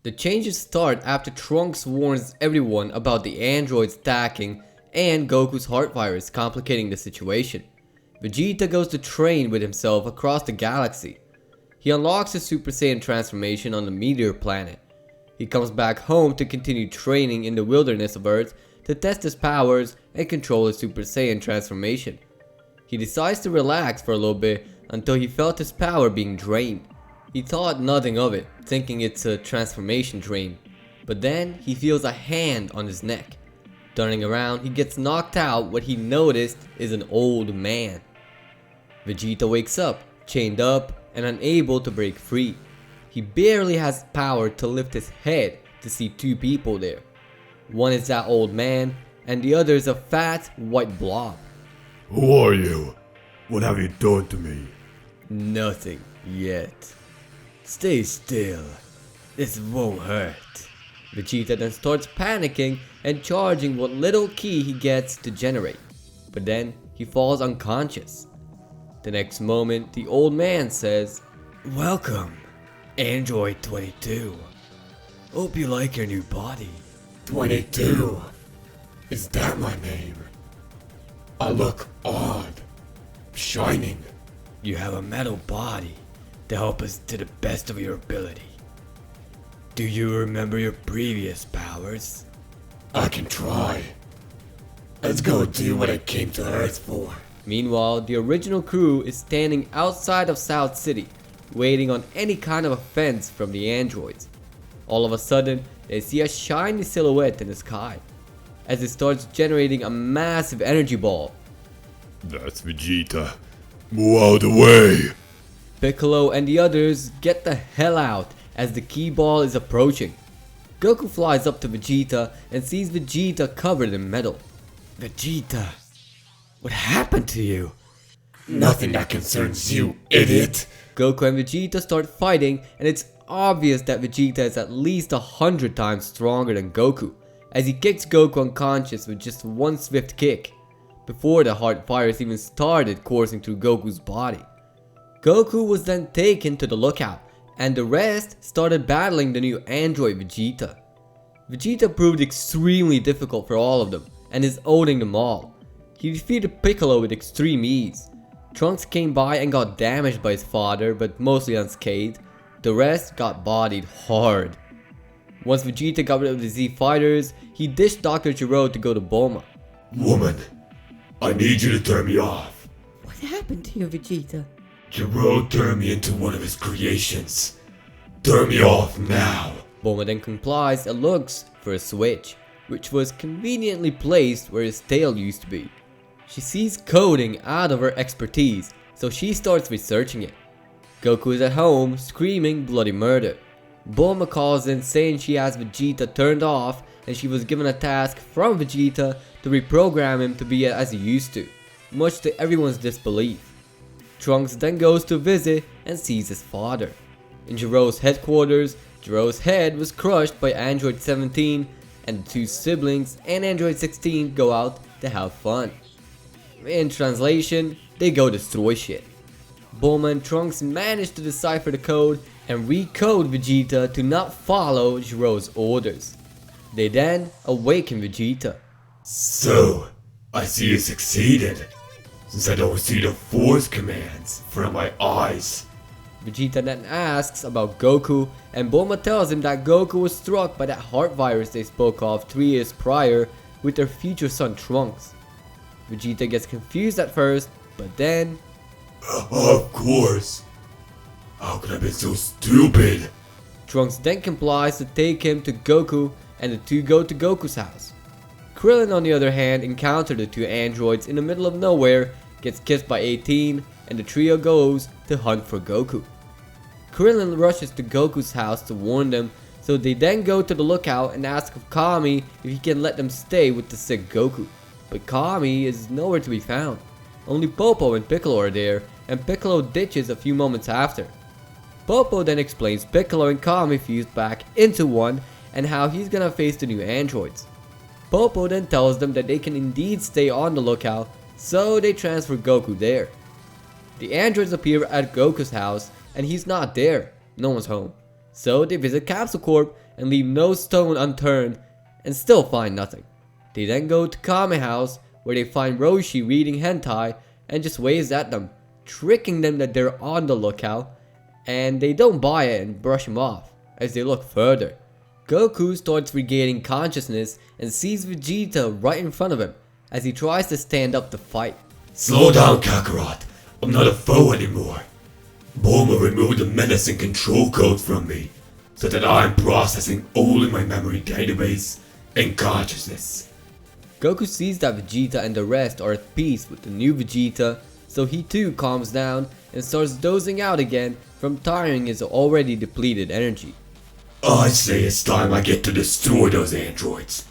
The changes start after Trunks warns everyone about the androids attacking and Goku's heart virus complicating the situation. Vegeta goes to train with himself across the galaxy. He unlocks his Super Saiyan transformation on the meteor planet. He comes back home to continue training in the wilderness of Earth to test his powers and control his Super Saiyan transformation. He decides to relax for a little bit until he felt his power being drained. He thought nothing of it, thinking it's a transformation drain. But then he feels a hand on his neck. Turning around, he gets knocked out. What he noticed is an old man. Vegeta wakes up, chained up and unable to break free. He barely has power to lift his head to see two people there. One is that old man and the other is a fat white blob. Who are you? What have you done to me? Nothing yet. Stay still. This won't hurt. Vegeta then starts panicking and charging what little ki he gets to generate. But then he falls unconscious. The next moment, the old man says, "Welcome, Android 22. Hope you like your new body." 22? Is that my name? I look odd. Shining. You have a metal body to help us to the best of your ability. Do you remember your previous powers? I can try. Let's go do what I came to Earth for. Meanwhile, the original crew is standing outside of South City, waiting on any kind of offense from the androids. All of a sudden, they see a shiny silhouette in the sky, as it starts generating a massive energy ball. That's Vegeta. Move out of the way. Piccolo and the others get the hell out as the key ball is approaching. Goku flies up to Vegeta and sees Vegeta covered in metal. Vegeta, what happened to you? Nothing that concerns you, idiot. Goku and Vegeta start fighting and it's obvious that Vegeta is at least 100 times stronger than Goku, as he kicks Goku unconscious with just one swift kick, before the heart virus even started coursing through Goku's body. Goku was then taken to the lookout, and the rest started battling the new android Vegeta. Vegeta proved extremely difficult for all of them, and is owning them all. He defeated Piccolo with extreme ease. Trunks came by and got damaged by his father, but mostly unscathed. The rest got bodied hard. Once Vegeta got rid of the Z fighters, he dished Dr. Gero to go to Bulma. Woman, I need you to turn me off. What happened to you, Vegeta? Gero turned me into one of his creations. Turn me off now. Bulma then complies and looks for a switch, which was conveniently placed where his tail used to be. She sees coding out of her expertise, so she starts researching it. Goku is at home screaming bloody murder. Bulma calls in saying she has Vegeta turned off and she was given a task from Vegeta to reprogram him to be as he used to, much to everyone's disbelief. Trunks then goes to visit and sees his father. In Gero's headquarters, Gero's head was crushed by Android 17 and the two siblings and Android 16 go out to have fun. In translation, they go destroy shit. Bulma and Trunks manage to decipher the code and recode Vegeta to not follow Gero's orders. They then awaken Vegeta. So, I see you succeeded. Since I don't see the force commands from my eyes. Vegeta then asks about Goku, and Bulma tells him that Goku was struck by that heart virus they spoke of 3 years prior with their future son Trunks. Vegeta gets confused at first, but then... Of course. How could I be so stupid? Trunks then complies to take him to Goku, and the two go to Goku's house. Krillin on the other hand encountered the two androids in the middle of nowhere, gets kissed by 18, and the trio goes to hunt for Goku. Krillin rushes to Goku's house to warn them, so they then go to the lookout and ask of Kami if he can let them stay with the sick Goku. But Kami is nowhere to be found. Only Popo and Piccolo are there, and Piccolo ditches a few moments after. Popo then explains Piccolo and Kami fused back into one and how he's gonna face the new androids. Popo then tells them that they can indeed stay on the lookout, so they transfer Goku there. The androids appear at Goku's house and he's not there, no one's home. So they visit Capsule Corp and leave no stone unturned and still find nothing. They then go to Kame House where they find Roshi reading hentai and just waves at them, tricking them that they're on the lookout, and they don't buy it and brush him off. As they look further, Goku starts regaining consciousness and sees Vegeta right in front of him as he tries to stand up to fight. Slow down, Kakarot. I'm not a foe anymore. Bulma removed the menace and control codes from me, so that I'm processing only my memory database and consciousness. Goku sees that Vegeta and the rest are at peace with the new Vegeta, so he too calms down and starts dozing out again from tiring his already depleted energy. I say it's time I get to destroy those androids.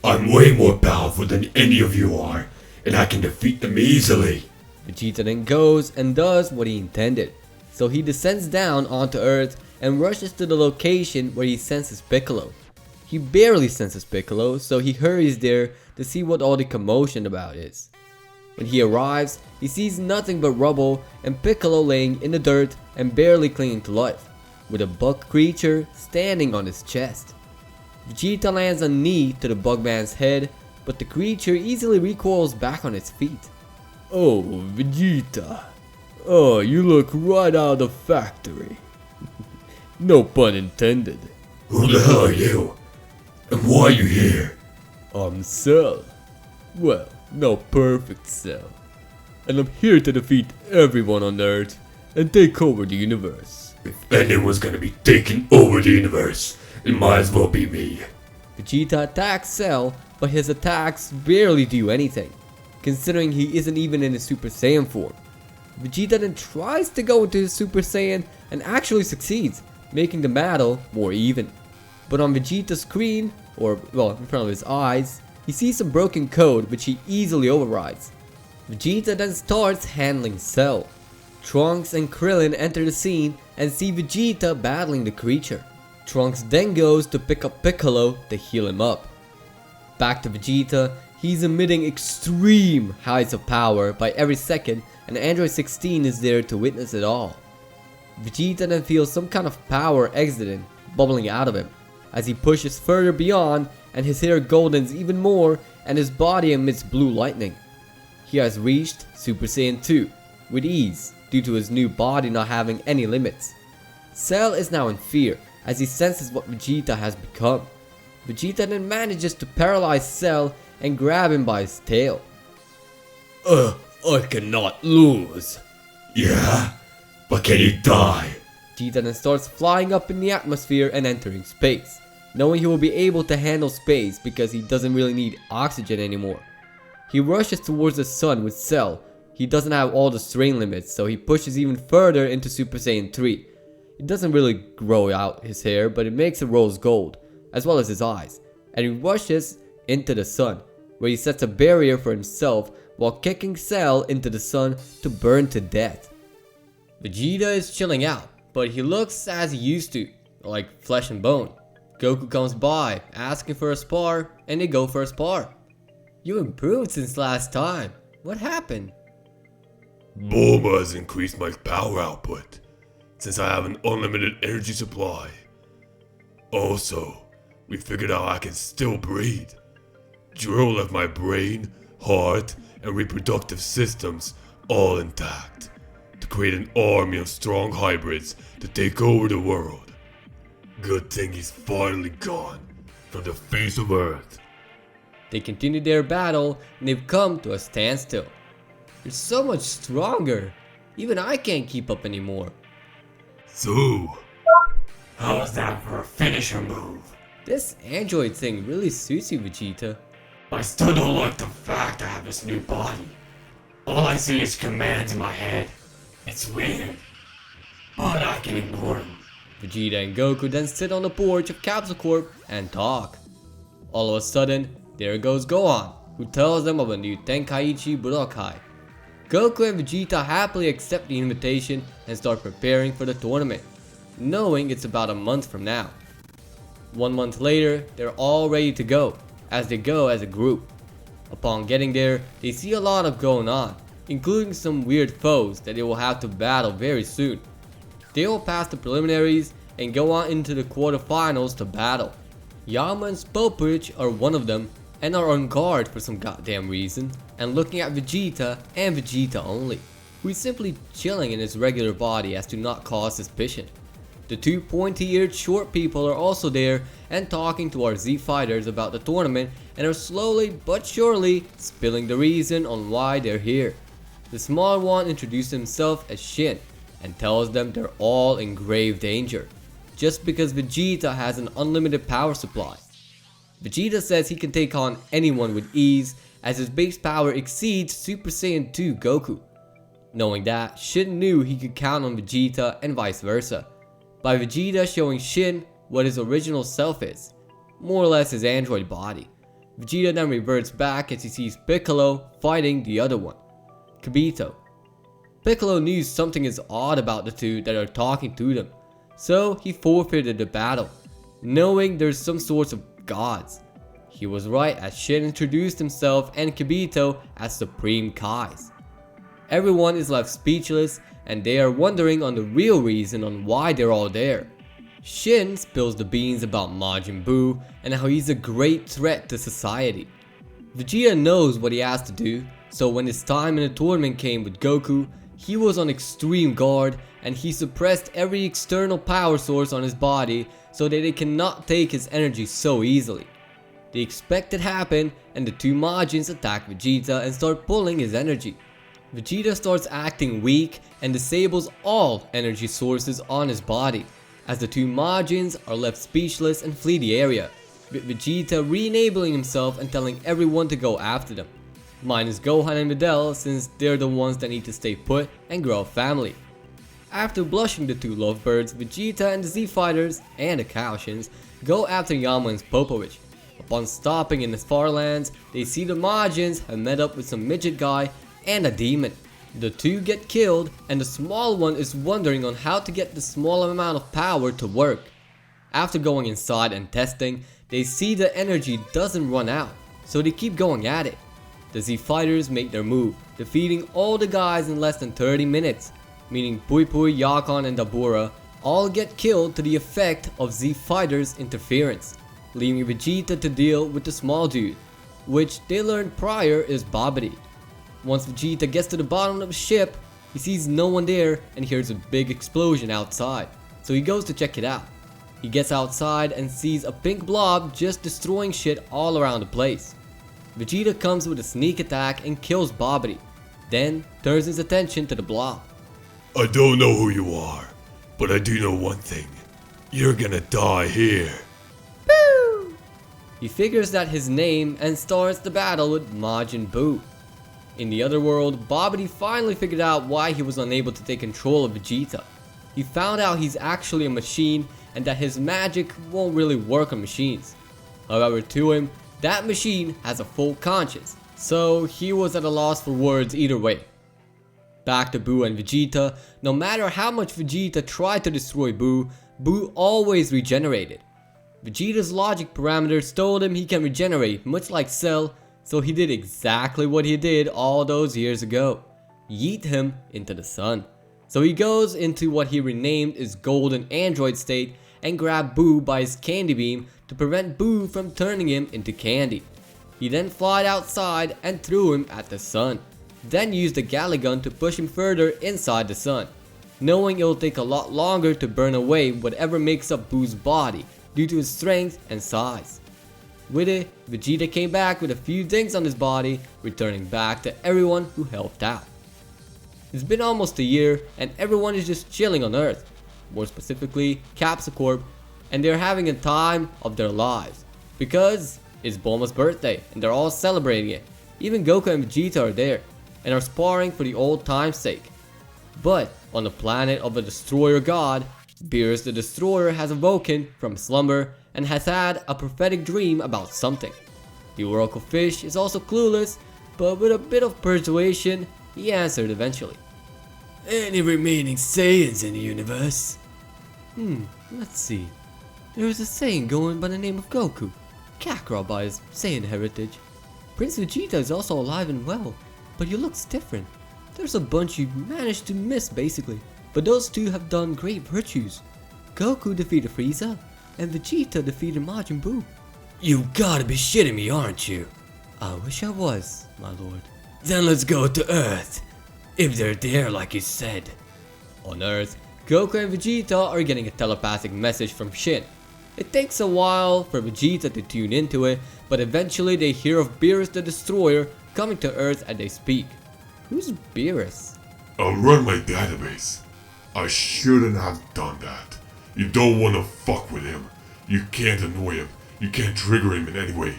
I'm way more powerful than any of you are, and I can defeat them easily. Vegeta then goes and does what he intended. So he descends down onto Earth and rushes to the location where he senses Piccolo. He barely senses Piccolo, so he hurries there to see what all the commotion about is. When he arrives, he sees nothing but rubble and Piccolo laying in the dirt and barely clinging to life, with a bug creature standing on his chest. Vegeta lands a knee to the Bugman's head, but the creature easily recoils back on its feet. Oh, Vegeta. Oh, you look right out of the factory. No pun intended. Who the hell are you? And why are you here? I'm Cell. Well, no perfect Cell. And I'm here to defeat everyone on Earth and take over the universe. If anyone's gonna be taking over the universe, it might as well be me. Vegeta attacks Cell, but his attacks barely do anything, considering he isn't even in his Super Saiyan form. Vegeta then tries to go into his Super Saiyan and actually succeeds, making the battle more even. But on Vegeta's screen, or well, in front of his eyes, he sees some broken code which he easily overrides. Vegeta then starts handling Cell. Trunks and Krillin enter the scene and see Vegeta battling the creature. Trunks then goes to pick up Piccolo to heal him up. Back to Vegeta, he's emitting extreme heights of power by every second, and Android 16 is there to witness it all. Vegeta then feels some kind of power exiting, bubbling out of him, as he pushes further beyond and his hair goldens even more and his body emits blue lightning. He has reached Super Saiyan 2 with ease due to his new body not having any limits. Cell is now in fear as he senses what Vegeta has become. Vegeta then manages to paralyze Cell and grab him by his tail. I cannot lose. Yeah? But can you die? Vegeta then starts flying up in the atmosphere and entering space, knowing he will be able to handle space because he doesn't really need oxygen anymore. He rushes towards the sun with Cell. He doesn't have all the strain limits, so he pushes even further into Super Saiyan 3. He doesn't really grow out his hair, but it makes it rose gold, as well as his eyes, and he rushes into the sun, where he sets a barrier for himself while kicking Cell into the sun to burn to death. Vegeta is chilling out, but he looks as he used to, like flesh and bone. Goku comes by, asking for a spar, and they go for a spar. You improved since last time. What happened? Bulma has increased my power output, since I have an unlimited energy supply. Also, we figured out I can still breathe. Drill left my brain, heart, and reproductive systems all intact, to create an army of strong hybrids to take over the world. Good thing he's finally gone from the face of Earth. They continue their battle and they've come to a standstill. You're so much stronger. Even I can't keep up anymore. So, How's that for a finisher move? This android thing really suits you, Vegeta. I still don't like the fact I have this new body. All I see is commands in my head. It's weird, but I can ignore them. Vegeta and Goku then sit on the porch of Capsule Corp and talk. All of a sudden, there goes Gohan, who tells them of a new Tenkaichi Budokai. Goku and Vegeta happily accept the invitation and start preparing for the tournament, knowing it's about a month from now. 1 month later, they're all ready to go, as they go as a group. Upon getting there, they see a lot of going on, including some weird foes that they will have to battle very soon. They will pass the preliminaries and go on into the quarterfinals to battle. Yama and Spopich are one of them and are on guard for some goddamn reason and looking at Vegeta and Vegeta only, who is simply chilling in his regular body as to not cause suspicion. The two pointy-eared short people are also there and talking to our Z fighters about the tournament and are slowly but surely spilling the reason on why they're here. The small one introduces himself as Shin and tells them they're all in grave danger, just because Vegeta has an unlimited power supply. Vegeta says he can take on anyone with ease as his base power exceeds Super Saiyan 2 Goku. Knowing that, Shin knew he could count on Vegeta and vice versa, by Vegeta showing Shin what his original self is, more or less his android body. Vegeta then reverts back as he sees Piccolo fighting the other one, Kibito. Piccolo knew something is odd about the two that are talking to them, so he forfeited the battle, knowing there's some sorts of gods. He was right as Shin introduced himself and Kibito as Supreme Kais. Everyone is left speechless and they are wondering on the real reason on why they're all there. Shin spills the beans about Majin Buu and how he's a great threat to society. Vegeta knows what he has to do, so when his time in the tournament came with Goku, he was on extreme guard and he suppressed every external power source on his body so that they cannot take his energy so easily. The expected happened and the two Majins attack Vegeta and start pulling his energy. Vegeta starts acting weak and disables all energy sources on his body, as the two Majins are left speechless and flee the area, with Vegeta re-enabling himself and telling everyone to go after them, minus Gohan and Videl since they're the ones that need to stay put and grow a family. After blushing the two lovebirds, Vegeta and the Z Fighters and the Kaioshins go after Yama and Popovich. Upon stopping in the far lands, they see the Majins have met up with some midget guy and a demon. The two get killed and the small one is wondering on how to get the small amount of power to work. After going inside and testing, they see the energy doesn't run out, so they keep going at it. The Z Fighters make their move, defeating all the guys in less than 30 minutes, meaning Pui Pui, Yakon and Dabura all get killed to the effect of Z Fighters' interference, leaving Vegeta to deal with the small dude, which they learned prior is Babidi. Once Vegeta gets to the bottom of the ship, he sees no one there and hears a big explosion outside, so he goes to check it out. He gets outside and sees a pink blob just destroying shit all around the place. Vegeta comes with a sneak attack and kills Babidi, then turns his attention to the blob. I don't know who you are, but I do know one thing. You're gonna die here. Boo! He figures out his name and starts the battle with Majin Buu. In the other world, Babidi finally figured out why he was unable to take control of Vegeta. He found out he's actually a machine and that his magic won't really work on machines. However, to him, that machine has a full conscience, so he was at a loss for words either way. Back to Buu and Vegeta, no matter how much Vegeta tried to destroy Buu, Buu always regenerated. Vegeta's logic parameters told him he can regenerate much like Cell, so he did exactly what he did all those years ago, yeet him into the sun. So he goes into what he renamed his golden android state and grabbed Buu by his candy beam to prevent Buu from turning him into candy. He then flied outside and threw him at the sun, then used the Galley gun to push him further inside the sun, knowing it will take a lot longer to burn away whatever makes up Buu's body due to his strength and size. With it, Vegeta came back with a few things on his body, returning back to everyone who helped out. It's been almost a year and everyone is just chilling on Earth, more specifically Capsicorp, and they're having a time of their lives because it's Bulma's birthday and they're all celebrating it. Even Goku and Vegeta are there and are sparring for the old time's sake. But on the planet of the Destroyer God, Beerus the Destroyer has awoken from slumber and has had a prophetic dream about something. The Oracle Fish is also clueless, but with a bit of persuasion, he answered eventually. Any remaining Saiyans in the universe? Let's see. There is a Saiyan going by the name of Goku, Kakarot by his Saiyan heritage. Prince Vegeta is also alive and well, but he looks different. There's a bunch you managed to miss basically, but those two have done great virtues. Goku defeated Frieza, and Vegeta defeated Majin Buu. You gotta be shitting me, aren't you? I wish I was, my lord. Then let's go to Earth. If they're there like you said. On Earth, Goku and Vegeta are getting a telepathic message from Shin. It takes a while for Vegeta to tune into it, but eventually they hear of Beerus the Destroyer coming to Earth as they speak. Who's Beerus? I'll run my database. I shouldn't have done that. You don't want to fuck with him. You can't annoy him. You can't trigger him in any way.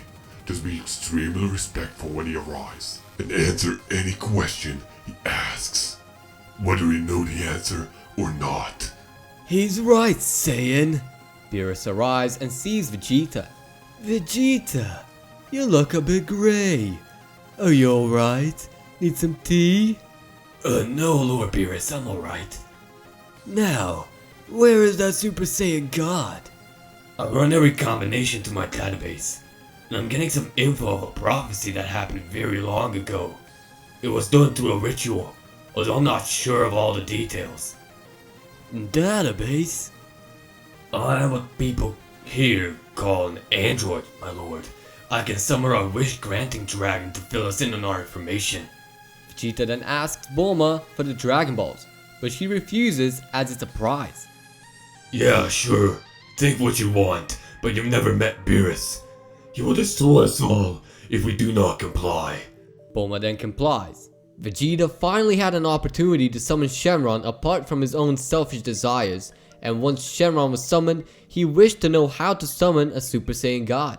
Just be extremely respectful when he arrives. And answer any question he asks. Whether you know the answer or not. He's right, Saiyan. Beerus arrives and sees Vegeta. Vegeta, you look a bit gray. Are you alright? Need some tea? No, Lord Beerus, I'm alright. Now, where is that Super Saiyan God? I run every combination to my database, and I'm getting some info of a prophecy that happened very long ago. It was done through a ritual, although I'm not sure of all the details. Database? I am what people here call an android, my lord. I can summon our wish-granting dragon to fill us in on our information. Vegeta then asks Bulma for the Dragon Balls, but she refuses as it's a prize. Yeah, sure. Think what you want, but you've never met Beerus. He will destroy us all if we do not comply. Bulma then complies. Vegeta finally had an opportunity to summon Shenron apart from his own selfish desires, and once Shenron was summoned, he wished to know how to summon a Super Saiyan God.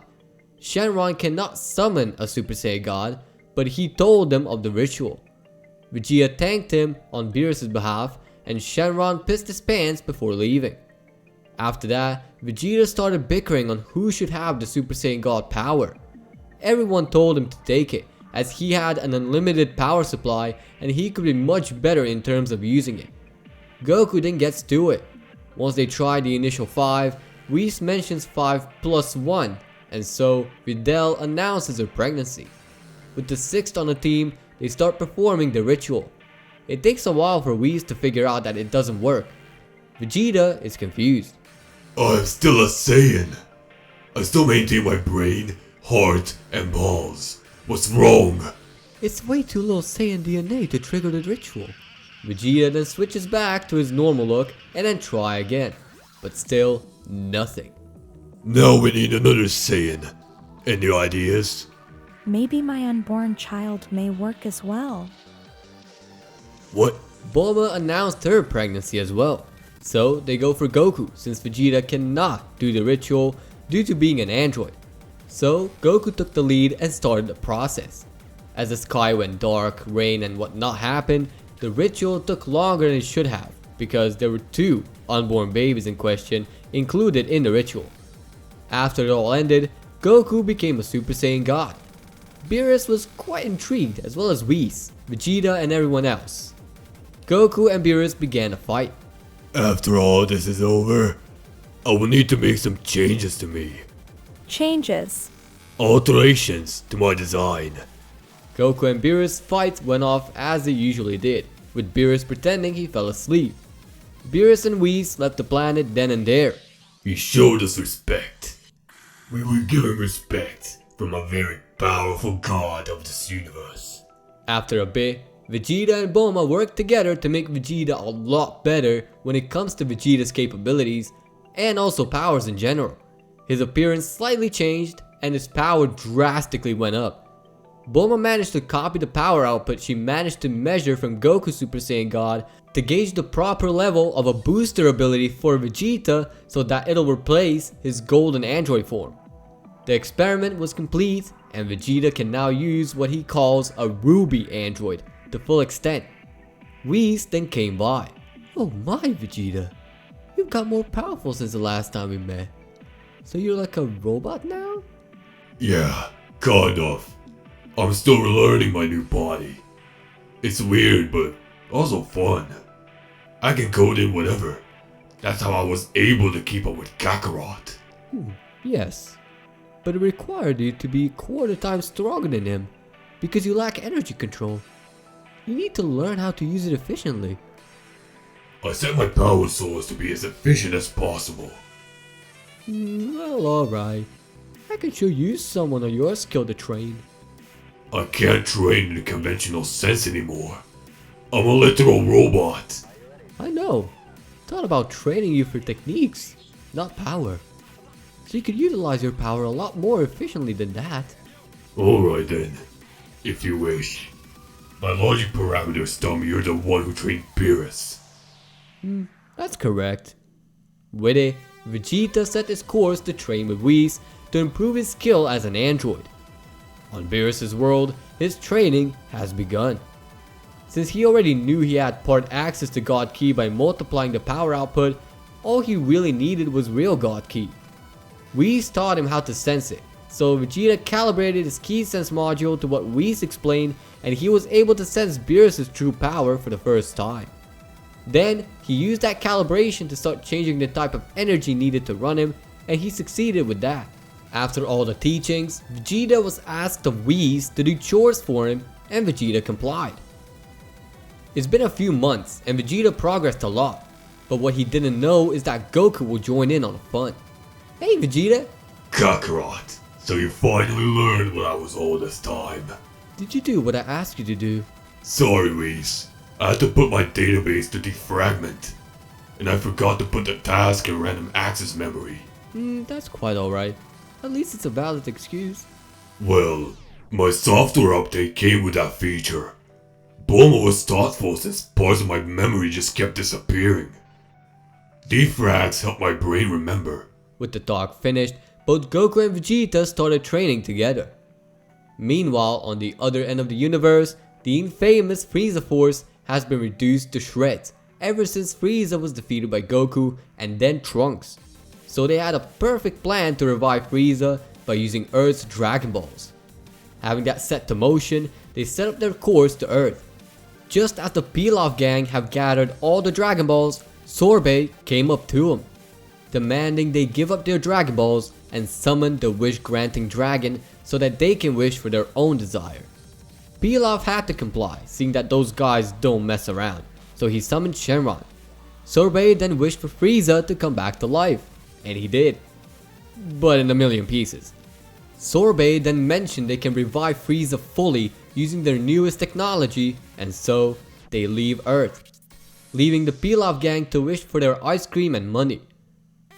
Shenron cannot summon a Super Saiyan God, but he told them of the ritual. Vegeta thanked him on Beerus' behalf, and Shenron pissed his pants before leaving. After that, Vegeta started bickering on who should have the Super Saiyan God power. Everyone told him to take it, as he had an unlimited power supply and he could be much better in terms of using it. Goku then gets to it. Once they try the initial 5, Whis mentions 5 plus 1, and so Videl announces her pregnancy. With the 6th on the team, they start performing the ritual. It takes a while for Whis to figure out that it doesn't work. Vegeta is confused. I'm still a Saiyan. I still maintain my brain, heart, and balls. What's wrong? It's way too little Saiyan DNA to trigger the ritual. Vegeta then switches back to his normal look and then try again. But still, nothing. Now we need another Saiyan. Any ideas? Maybe my unborn child may work as well. What? Bulma announced her pregnancy as well. So they go for Goku since Vegeta cannot do the ritual due to being an android. So Goku took the lead and started the process. As the sky went dark, rain and whatnot happened, the ritual took longer than it should have because there were 2 unborn babies in question included in the ritual. After it all ended, Goku became a Super Saiyan God. Beerus was quite intrigued as well as Whis, Vegeta and everyone else. Goku and Beerus began a fight. After all this is over, I will need to make some changes to me. Changes. Alterations to my design. Goku and Beerus' fight went off as they usually did, with Beerus pretending he fell asleep. Beerus and Whis left the planet then and there. He showed us respect. We will give him respect from a very powerful god of this universe. After a bit, Vegeta and Bulma worked together to make Vegeta a lot better when it comes to Vegeta's capabilities and also powers in general. His appearance slightly changed and his power drastically went up. Bulma managed to copy the power output she managed to measure from Goku Super Saiyan God to gauge the proper level of a booster ability for Vegeta so that it'll replace his golden android form. The experiment was complete and Vegeta can now use what he calls a ruby android to full extent. Whis then came by. Oh my Vegeta, you've got more powerful since the last time we met. So you're like a robot now? Yeah, kind of. I'm still learning my new body. It's weird, but also fun. I can code in whatever. That's how I was able to keep up with Kakarot. Yes, but it required you to be a quarter time stronger than him because you lack energy control. You need to learn how to use it efficiently. I set my power source to be as efficient as possible. Well, alright. I can sure use someone of your skill to train. I can't train in the conventional sense anymore. I'm a literal robot. I know. Thought about training you for techniques, not power. So you could utilize your power a lot more efficiently than that. Alright then, if you wish. My logic parameters tell me you're the one who trained Beerus. That's correct. With it, Vegeta set his course to train with Whis to improve his skill as an android. On Beerus' world, his training has begun. Since he already knew he had part access to God Ki by multiplying the power output, all he really needed was real God Ki. Whis taught him how to sense it, so Vegeta calibrated his Ki Sense module to what Whis explained, and he was able to sense Beerus' true power for the first time. Then, he used that calibration to start changing the type of energy needed to run him, and he succeeded with that. After all the teachings, Vegeta was asked of Whis to do chores for him, and Vegeta complied. It's been a few months, and Vegeta progressed a lot, but what he didn't know is that Goku will join in on the fun. Hey Vegeta! Kakarot, so you finally learned what I was all this time. Did you do what I asked you to do? Sorry, Whis. I had to put my database to defragment. And I forgot to put the task in random access memory. That's quite alright. At least it's a valid excuse. Well, my software update came with that feature. Bulma was thoughtful since parts of my memory just kept disappearing. Defrags helped my brain remember. With the talk finished, both Goku and Vegeta started training together. Meanwhile, on the other end of the universe, the infamous Frieza Force has been reduced to shreds ever since Frieza was defeated by Goku and then Trunks. So they had a perfect plan to revive Frieza by using Earth's Dragon Balls. Having that set to motion, they set up their course to Earth. Just as the Pilaf gang have gathered all the Dragon Balls, Sorbet came up to them, demanding they give up their Dragon Balls and summon the wish-granting dragon so that they can wish for their own desire. Pilaf had to comply, seeing that those guys don't mess around, so he summoned Shenron. Sorbet then wished for Frieza to come back to life, and he did, but in a million pieces. Sorbet then mentioned they can revive Frieza fully using their newest technology, and so they leave Earth, leaving the Pilaf gang to wish for their ice cream and money.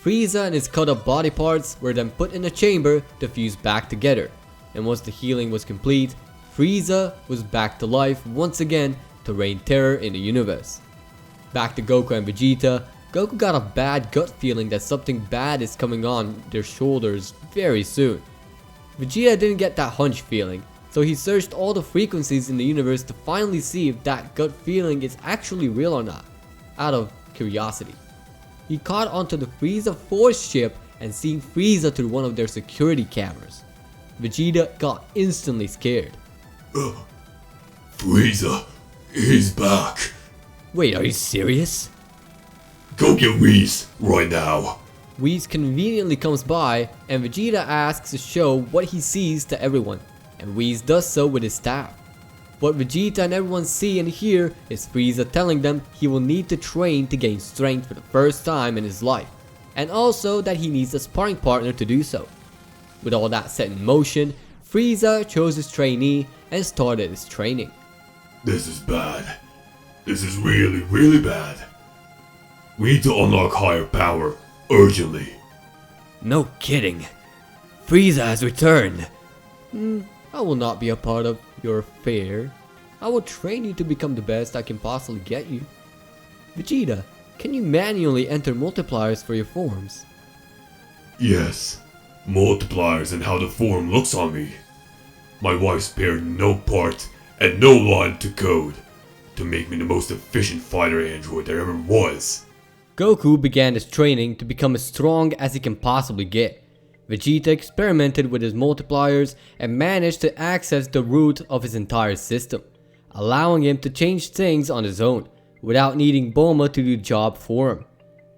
Frieza and his cut up body parts were then put in a chamber to fuse back together, and once the healing was complete, Frieza was back to life once again to reign terror in the universe. Back to Goku and Vegeta, Goku got a bad gut feeling that something bad is coming on their shoulders very soon. Vegeta didn't get that hunch feeling, so he searched all the frequencies in the universe to finally see if that gut feeling is actually real or not, out of curiosity. He caught onto the Frieza Force ship and seen Frieza through one of their security cameras. Vegeta got instantly scared. Frieza, he's back. Wait, are you serious? Go get Whis right now. Whis conveniently comes by and Vegeta asks to show what he sees to everyone, and Whis does so with his staff. What Vegeta and everyone see and hear is Frieza telling them he will need to train to gain strength for the first time in his life, and also that he needs a sparring partner to do so. With all that set in motion, Frieza chose his trainee and started his training. This is bad. This is really bad. We need to unlock higher power, urgently. No kidding. Frieza has returned. I will not be a part of your affair. I will train you to become the best I can possibly get you. Vegeta, can you manually enter multipliers for your forms? Yes, multipliers and how the form looks on me. My wife spared no part and no line to code to make me the most efficient fighter android there ever was. Goku began his training to become as strong as he can possibly get. Vegeta experimented with his multipliers and managed to access the root of his entire system, allowing him to change things on his own without needing Bulma to do the job for him.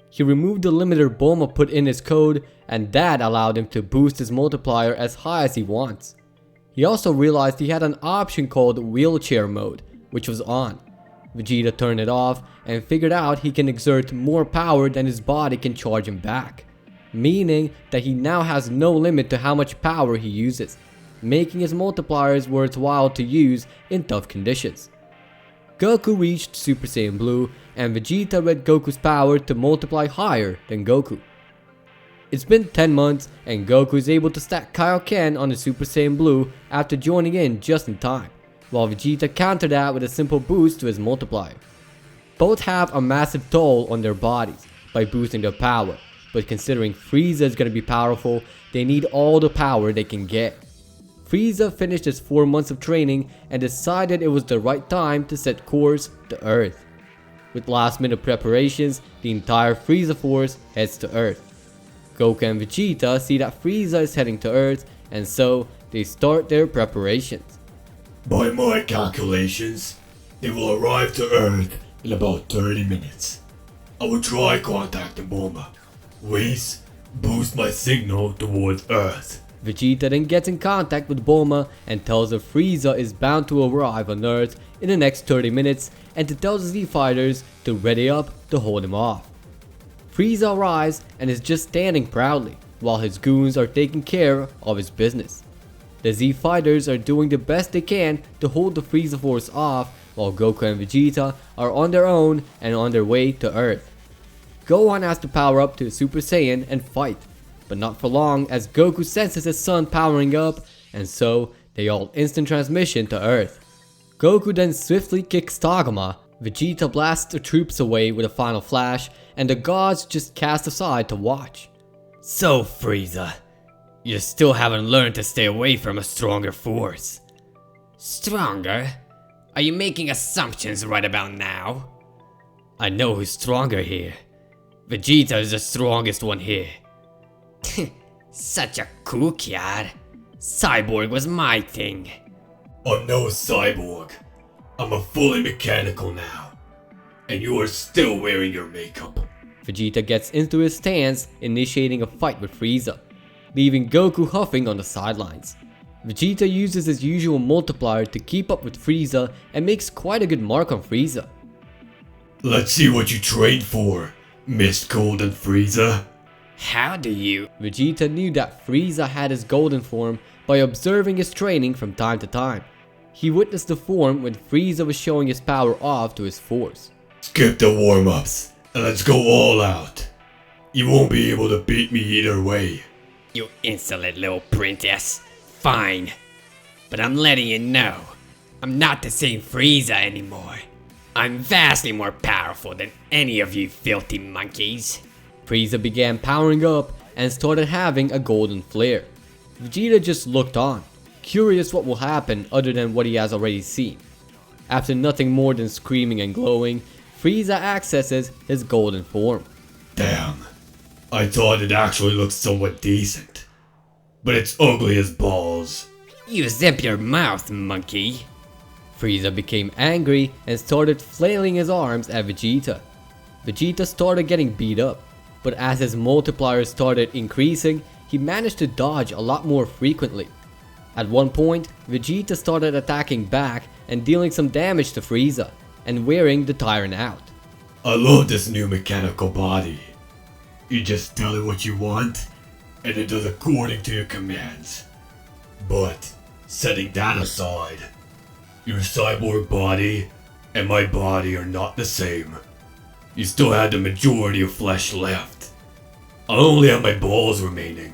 He removed the limiter Bulma put in his code, and that allowed him to boost his multiplier as high as he wants. He also realized he had an option called wheelchair mode, which was on. Vegeta turned it off and figured out he can exert more power than his body can charge him back, meaning that he now has no limit to how much power he uses, making his multipliers worthwhile to use in tough conditions. Goku reached Super Saiyan Blue and Vegeta read Goku's power to multiply higher than Goku. It's been 10 months and Goku is able to stack Kaioken on the Super Saiyan Blue after joining in just in time, while Vegeta countered that with a simple boost to his multiplier. Both have a massive toll on their bodies by boosting their power, but considering Frieza is going to be powerful, they need all the power they can get. Frieza finished his 4 months of training and decided it was the right time to set course to Earth. With last minute preparations, the entire Frieza force heads to Earth. Goku and Vegeta see that Frieza is heading to Earth, and so they start their preparations. By my calculations, they will arrive to Earth in about 30 minutes. I will try contacting Bulma. Whis, boost my signal towards Earth. Vegeta then gets in contact with Bulma and tells her Frieza is bound to arrive on Earth in the next 30 minutes and to tell the Z Fighters to ready up to hold him off. Frieza arrives and is just standing proudly while his goons are taking care of his business. The Z Fighters are doing the best they can to hold the Frieza force off while Goku and Vegeta are on their own and on their way to Earth. Gohan has to power up to Super Saiyan and fight, but not for long as Goku senses his son powering up, and so they all instant transmission to Earth. Goku then swiftly kicks Tagoma, Vegeta blasts the troops away with a final flash, and the gods just cast aside to watch. So, Frieza, you still haven't learned to stay away from a stronger force. Stronger? Are you making assumptions right about now? I know who's stronger here. Vegeta is the strongest one here. Such a cool kid. Cyborg was my thing. I'm no cyborg. I'm a fully mechanical now. And you are still wearing your makeup. Vegeta gets into his stance, initiating a fight with Frieza, leaving Goku huffing on the sidelines. Vegeta uses his usual multiplier to keep up with Frieza and makes quite a good mark on Frieza. Let's see what you trained for, Mist Golden Frieza. How do you? Vegeta knew that Frieza had his golden form by observing his training from time to time. He witnessed the form when Frieza was showing his power off to his force. Skip the warm-ups and let's go all out. You won't be able to beat me either way. You insolent little princess. Fine. But I'm letting you know, I'm not the same Frieza anymore. I'm vastly more powerful than any of you filthy monkeys. Frieza began powering up and started having a golden flare. Vegeta just looked on, curious what will happen other than what he has already seen. After nothing more than screaming and glowing, Frieza accesses his golden form. Damn, I thought it actually looked somewhat decent. But it's ugly as balls. You zip your mouth, monkey. Frieza became angry and started flailing his arms at Vegeta. Vegeta started getting beat up, but as his multiplier started increasing, he managed to dodge a lot more frequently. At one point, Vegeta started attacking back and dealing some damage to Frieza, and wearing the Tyrant out. I love this new mechanical body. You just tell it what you want, and it does according to your commands. But, setting that aside, your cyborg body and my body are not the same. You still had the majority of flesh left. I only have my balls remaining.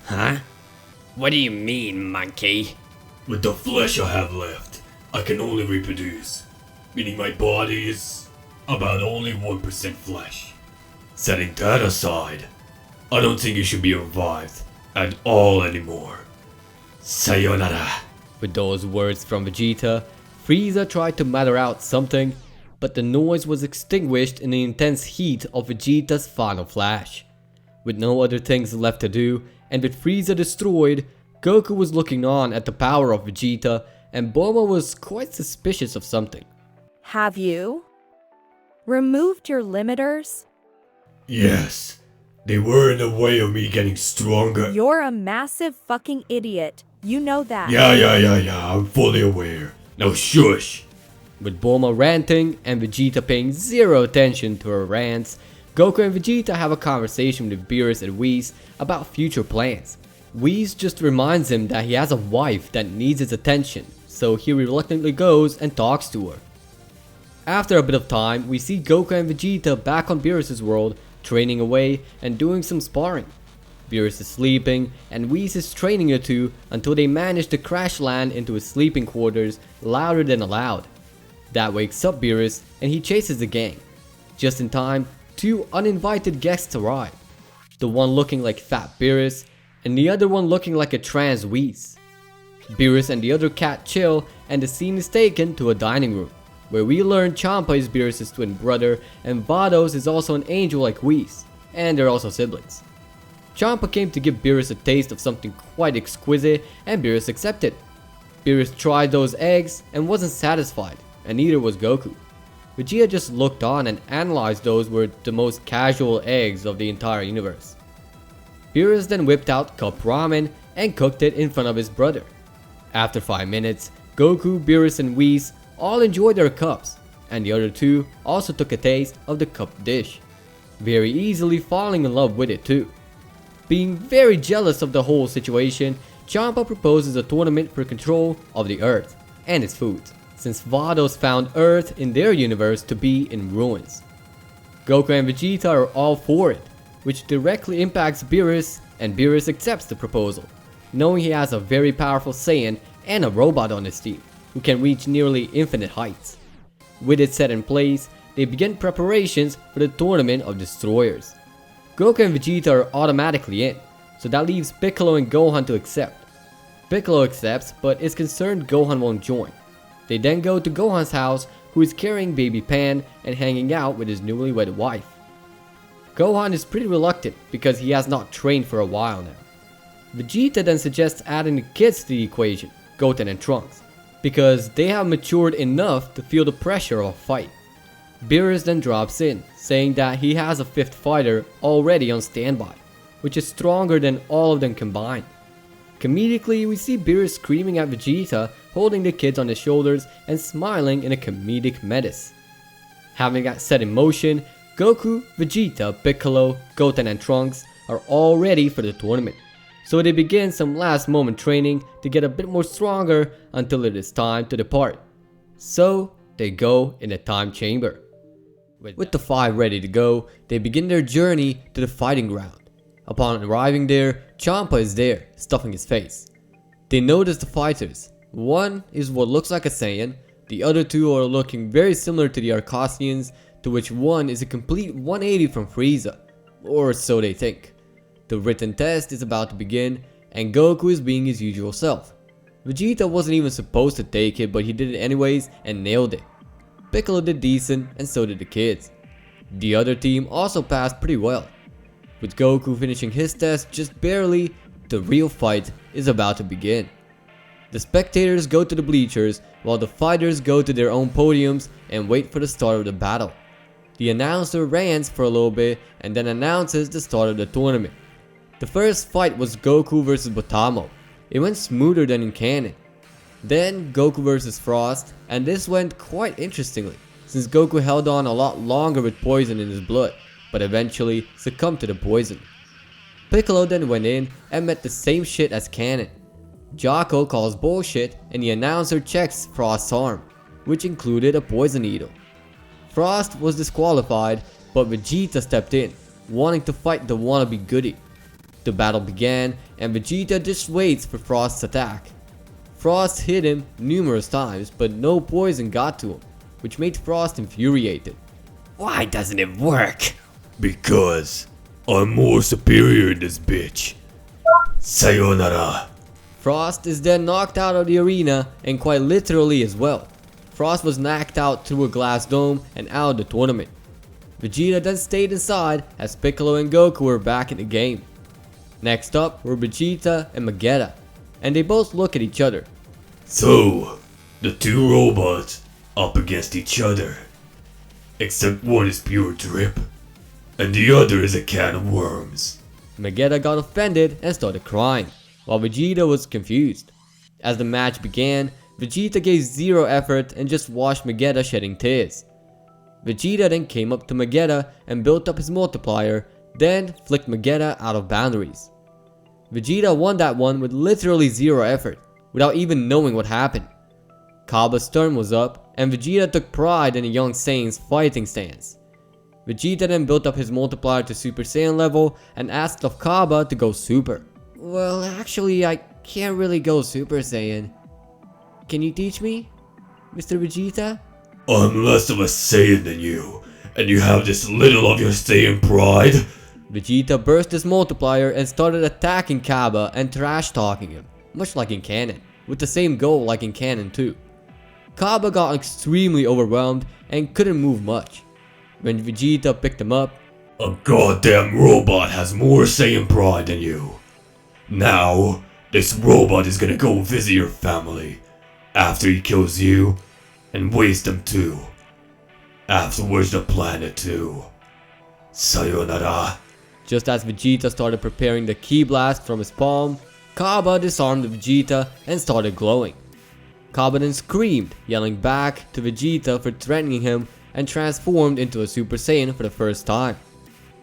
Huh? What do you mean, monkey? With the flesh I have left, I can only reproduce, meaning my body is about only 1% flesh. Setting that aside, I don't think you should be revived at all anymore. Sayonara. With those words from Vegeta, Frieza tried to mutter out something, but the noise was extinguished in the intense heat of Vegeta's final flash. With no other things left to do, and with Frieza destroyed, Goku was looking on at the power of Vegeta, and Bulma was quite suspicious of something. Have you removed your limiters? Yes, they were in the way of me getting stronger. You're a massive fucking idiot. You know that. Yeah, I'm fully aware. Now shush. With Bulma ranting and Vegeta paying zero attention to her rants, Goku and Vegeta have a conversation with Beerus and Whis about future plans. Whis just reminds him that he has a wife that needs his attention, so he reluctantly goes and talks to her. After a bit of time, we see Goku and Vegeta back on Beerus' world, training away and doing some sparring. Beerus is sleeping and Whis is training the two until they manage to crash land into his sleeping quarters louder than allowed. That wakes up Beerus and he chases the gang. Just in time, two uninvited guests arrive. The one looking like Fat Beerus and the other one looking like a trans Whis. Beerus and the other cat chill and the scene is taken to a dining room, where we learn Champa is Beerus' twin brother and Vados is also an angel like Whis, and they're also siblings. Champa came to give Beerus a taste of something quite exquisite and Beerus accepted. Beerus tried those eggs and wasn't satisfied, and neither was Goku. Vegeta just looked on and analyzed those were the most casual eggs of the entire universe. Beerus then whipped out cup ramen and cooked it in front of his brother. After 5 minutes, Goku, Beerus and Whis all enjoyed their cups, and the other two also took a taste of the cup dish, very easily falling in love with it too. Being very jealous of the whole situation, Champa proposes a tournament for control of the Earth and its foods, since Vados found Earth in their universe to be in ruins. Goku and Vegeta are all for it, which directly impacts Beerus, and Beerus accepts the proposal, knowing he has a very powerful Saiyan and a robot on his team, who can reach nearly infinite heights. With it set in place, they begin preparations for the Tournament of Destroyers. Goku and Vegeta are automatically in, so that leaves Piccolo and Gohan to accept. Piccolo accepts, but is concerned Gohan won't join. They then go to Gohan's house, who is carrying baby Pan and hanging out with his newlywed wife. Gohan is pretty reluctant because he has not trained for a while now. Vegeta then suggests adding the kids to the equation, Goten and Trunks, because they have matured enough to feel the pressure of a fight. Beerus then drops in, saying that he has a fifth fighter already on standby, which is stronger than all of them combined. Comedically, we see Beerus screaming at Vegeta, holding the kids on his shoulders and smiling in a comedic menace. Having that set in motion, Goku, Vegeta, Piccolo, Goten and Trunks are all ready for the tournament, so they begin some last moment training to get a bit more stronger until it is time to depart. So they go in the time chamber. With the 5 ready to go, they begin their journey to the fighting ground. Upon arriving there, Champa is there, stuffing his face. They notice the fighters. One is what looks like a Saiyan, the other two are looking very similar to the Arcosians, to which one is a complete 180 from Frieza, or so they think. The written test is about to begin, and Goku is being his usual self. Vegeta wasn't even supposed to take it, but he did it anyways and nailed it. Piccolo did decent, and so did the kids. The other team also passed pretty well. With Goku finishing his test just barely, the real fight is about to begin. The spectators go to the bleachers, while the fighters go to their own podiums and wait for the start of the battle. The announcer rants for a little bit and then announces the start of the tournament. The first fight was Goku vs Botamo. It went smoother than in canon. Then Goku vs Frost, and this went quite interestingly, since Goku held on a lot longer with poison in his blood, but eventually succumbed to the poison. Piccolo then went in and met the same shit as canon. Jocko calls bullshit and the announcer checks Frost's arm, which included a poison needle. Frost was disqualified, but Vegeta stepped in, wanting to fight the wannabe goodie. The battle began and Vegeta just waits for Frost's attack. Frost hit him numerous times, but no poison got to him, which made Frost infuriated. Why doesn't it work? Because I'm more superior in this bitch. Sayonara. Frost is then knocked out of the arena, and quite literally as well. Frost was knocked out through a glass dome and out of the tournament. Vegeta then stayed inside as Piccolo and Goku were back in the game. Next up were Vegeta and Vegeta, and they both look at each other. So, the two robots up against each other. Except one is pure drip, and the other is a can of worms. Vegeta got offended and started crying, while Vegeta was confused. As the match began, Vegeta gave zero effort and just watched Vegeta shedding tears. Vegeta then came up to Vegeta and built up his multiplier, then flicked Vegeta out of boundaries. Vegeta won that one with literally zero effort, without even knowing what happened. Cabba's turn was up, and Vegeta took pride in a young Saiyan's fighting stance. Vegeta then built up his multiplier to Super Saiyan level and asked of Cabba to go Super. Well, actually, I can't really go Super Saiyan. Can you teach me, Mr. Vegeta? I'm less of a Saiyan than you, and you have this little of your Saiyan pride? Vegeta burst his multiplier and started attacking Cabba and trash-talking him, much like in canon, with the same goal like in canon too. Cabba got extremely overwhelmed and couldn't move much. When Vegeta picked him up, A goddamn robot has more Saiyan pride than you. Now, this robot is gonna go visit your family, after he kills you, and waste them too. Afterwards the planet too. Sayonara. just as Vegeta started preparing the Ki Blast from his palm, Cabba disarmed Vegeta and started glowing. Cabba then screamed, yelling back to Vegeta for threatening him, and transformed into a Super Saiyan for the first time.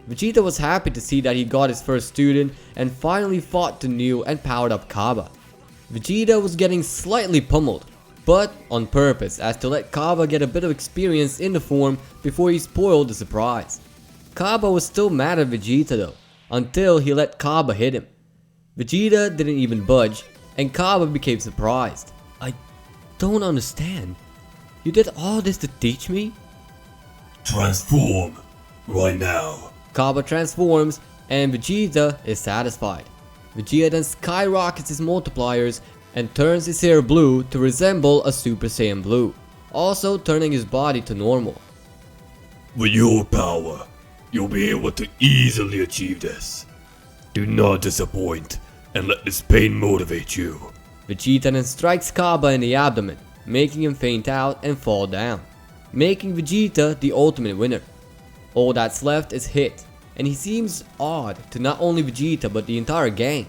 Vegeta was happy to see that he got his first student and finally fought the new and powered up Cabba. Vegeta was getting slightly pummeled, but on purpose as to let Cabba get a bit of experience in the form before he spoiled the surprise. Cabba was still mad at Vegeta though, until he let Cabba hit him. Vegeta didn't even budge, and Cabba became surprised. I don't understand. You did all this to teach me? Transform. Right now. Cabba transforms, and Vegeta is satisfied. Vegeta then skyrockets his multipliers and turns his hair blue to resemble a Super Saiyan Blue, also turning his body to normal. With your power, you'll be able to easily achieve this. Do not disappoint, and let this pain motivate you. Vegeta then strikes Cabba in the abdomen, making him faint out and fall down, making Vegeta the ultimate winner. All that's left is Hit, and he seems odd to not only Vegeta but the entire gang.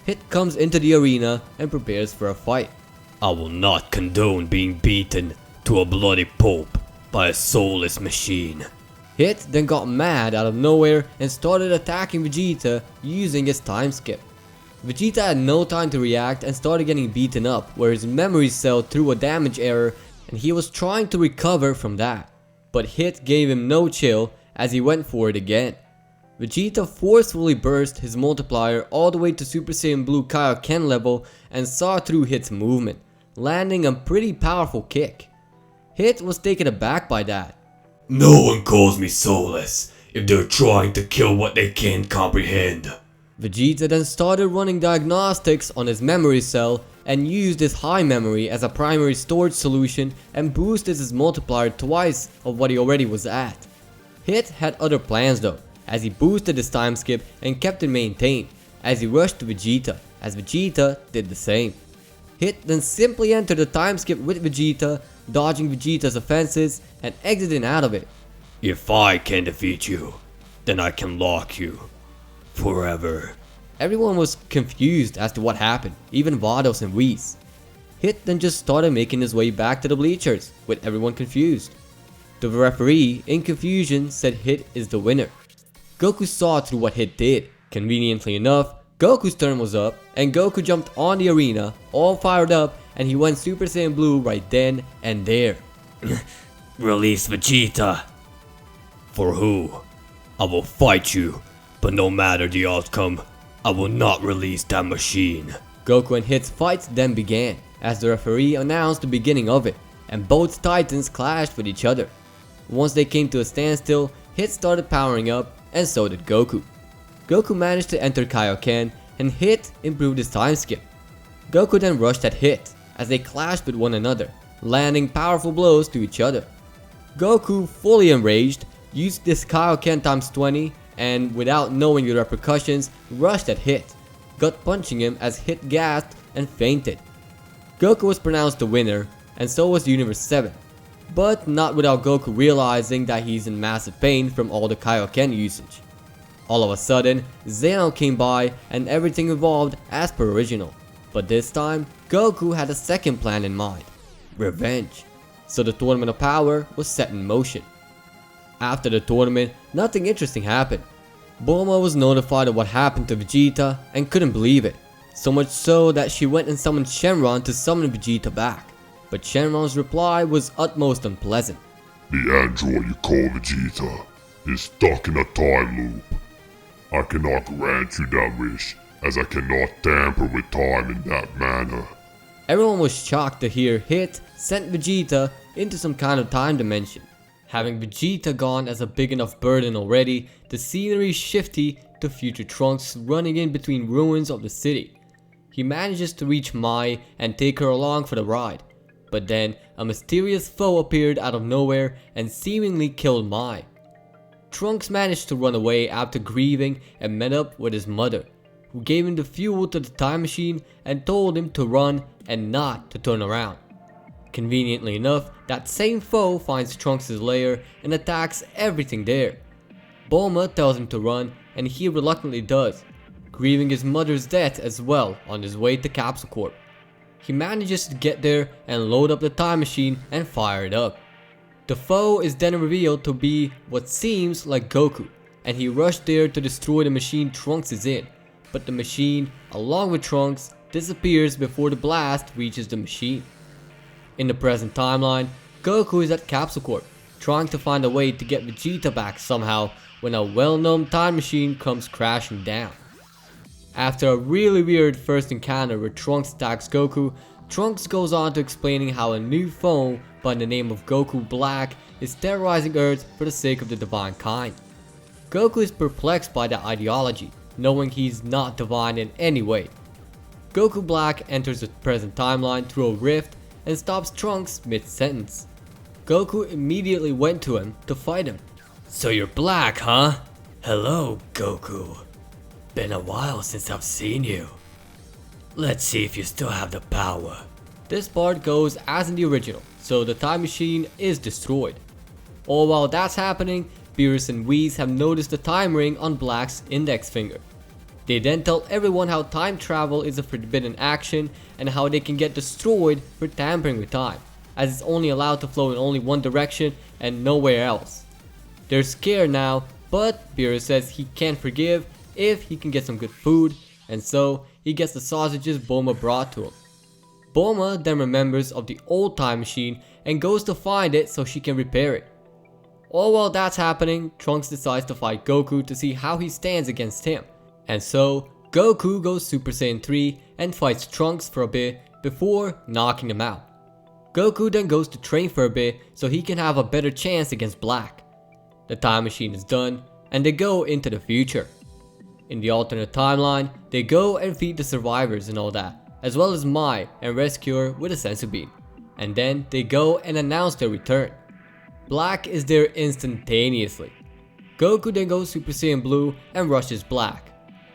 Hit comes into the arena and prepares for a fight. I will not condone being beaten to a bloody pulp by a soulless machine. Hit then got mad out of nowhere and started attacking Vegeta using his time skip. Vegeta had no time to react and started getting beaten up, where his memory cell threw a damage error and he was trying to recover from that. But Hit gave him no chill as he went for it again. Vegeta forcefully burst his multiplier all the way to Super Saiyan Blue Kaioken level and saw through Hit's movement, landing a pretty powerful kick. Hit was taken aback by that. No one calls me soulless if they're trying to kill what they can't comprehend. Vegeta then started running diagnostics on his memory cell and used his high memory as a primary storage solution and boosted his multiplier twice of what he already was at. Hit had other plans though, as he boosted his time skip and kept it maintained as he rushed to Vegeta, as Vegeta did the same. Hit then simply entered the time skip with Vegeta, dodging Vegeta's offenses and exiting out of it. If I can defeat you, then I can lock you. Forever. Everyone was confused as to what happened, even Vados and Whis. Hit then just started making his way back to the bleachers, with everyone confused. The referee, in confusion, said Hit is the winner. Goku saw through what Hit did. Conveniently enough, Goku's turn was up, and Goku jumped on the arena, all fired up, and he went Super Saiyan Blue right then and there. Release Vegeta. For who? I will fight you, but no matter the outcome, I will not release that machine. Goku and Hit's fight then began, as the referee announced the beginning of it, and both titans clashed with each other. Once they came to a standstill, Hit started powering up, and so did Goku. Goku managed to enter Kaioken, and Hit improved his time skip. Goku then rushed at Hit, as they clashed with one another, landing powerful blows to each other. Goku, fully enraged, used this Kaioken times 20, and without knowing the repercussions, rushed at Hit, gut punching him as Hit gasped and fainted. Goku was pronounced the winner, and so was Universe 7, but not without Goku realizing that he's in massive pain from all the Kaioken usage. All of a sudden, Xeno came by and everything evolved as per original. But this time, Goku had a second plan in mind: revenge. So the Tournament of Power was set in motion. After the tournament, nothing interesting happened. Bulma was notified of what happened to Vegeta and couldn't believe it. So much so that she went and summoned Shenron to summon Vegeta back. But Shenron's reply was utmost unpleasant. The android you call Vegeta is stuck in a time loop. I cannot grant you that wish, as I cannot tamper with time in that manner. Everyone was shocked to hear Hit sent Vegeta into some kind of time dimension. Having Vegeta gone as a big enough burden already, the scenery shifty to future Trunks running in between ruins of the city. He manages to reach Mai and take her along for the ride. But then a mysterious foe appeared out of nowhere and seemingly killed Mai. Trunks managed to run away after grieving and met up with his mother, who gave him the fuel to the time machine and told him to run and not to turn around. Conveniently enough, that same foe finds Trunks' lair and attacks everything there. Bulma tells him to run and he reluctantly does, grieving his mother's death as well on his way to Capsule Corp. He manages to get there and load up the time machine and fire it up. The foe is then revealed to be what seems like Goku, and he rushed there to destroy the machine Trunks is in, but the machine, along with Trunks, disappears before the blast reaches the machine. In the present timeline, Goku is at Capsule Corp, trying to find a way to get Vegeta back somehow when a well-known time machine comes crashing down. After a really weird first encounter where Trunks attacks Goku, Trunks goes on to explaining how a new foe by the name of Goku Black is terrorizing Earth for the sake of the divine kind. Goku is perplexed by that ideology, knowing he's not divine in any way. Goku Black enters the present timeline through a rift and stops Trunks mid-sentence. Goku immediately went to him to fight him. So you're black, huh? Hello, Goku. Been a while since I've seen you. Let's see if you still have the power. This part goes as in the original, so the time machine is destroyed. All while that's happening, Beerus and Whis have noticed the time ring on Black's index finger. They then tell everyone how time travel is a forbidden action and how they can get destroyed for tampering with time, as it's only allowed to flow in only one direction and nowhere else. They're scared now, but Beerus says he can forgive if he can get some good food, and so he gets the sausages Bulma brought to him. Bulma then remembers of the old time machine and goes to find it so she can repair it. All while that's happening, Trunks decides to fight Goku to see how he stands against him. And so, Goku goes Super Saiyan 3 and fights Trunks for a bit before knocking him out. Goku then goes to train for a bit so he can have a better chance against Black. The time machine is done and they go into the future. In the alternate timeline, they go and feed the survivors and all that, as well as Mai and rescue her with a senzu bean. And then they go and announce their return. Black is there instantaneously. Goku then goes Super Saiyan Blue and rushes Black.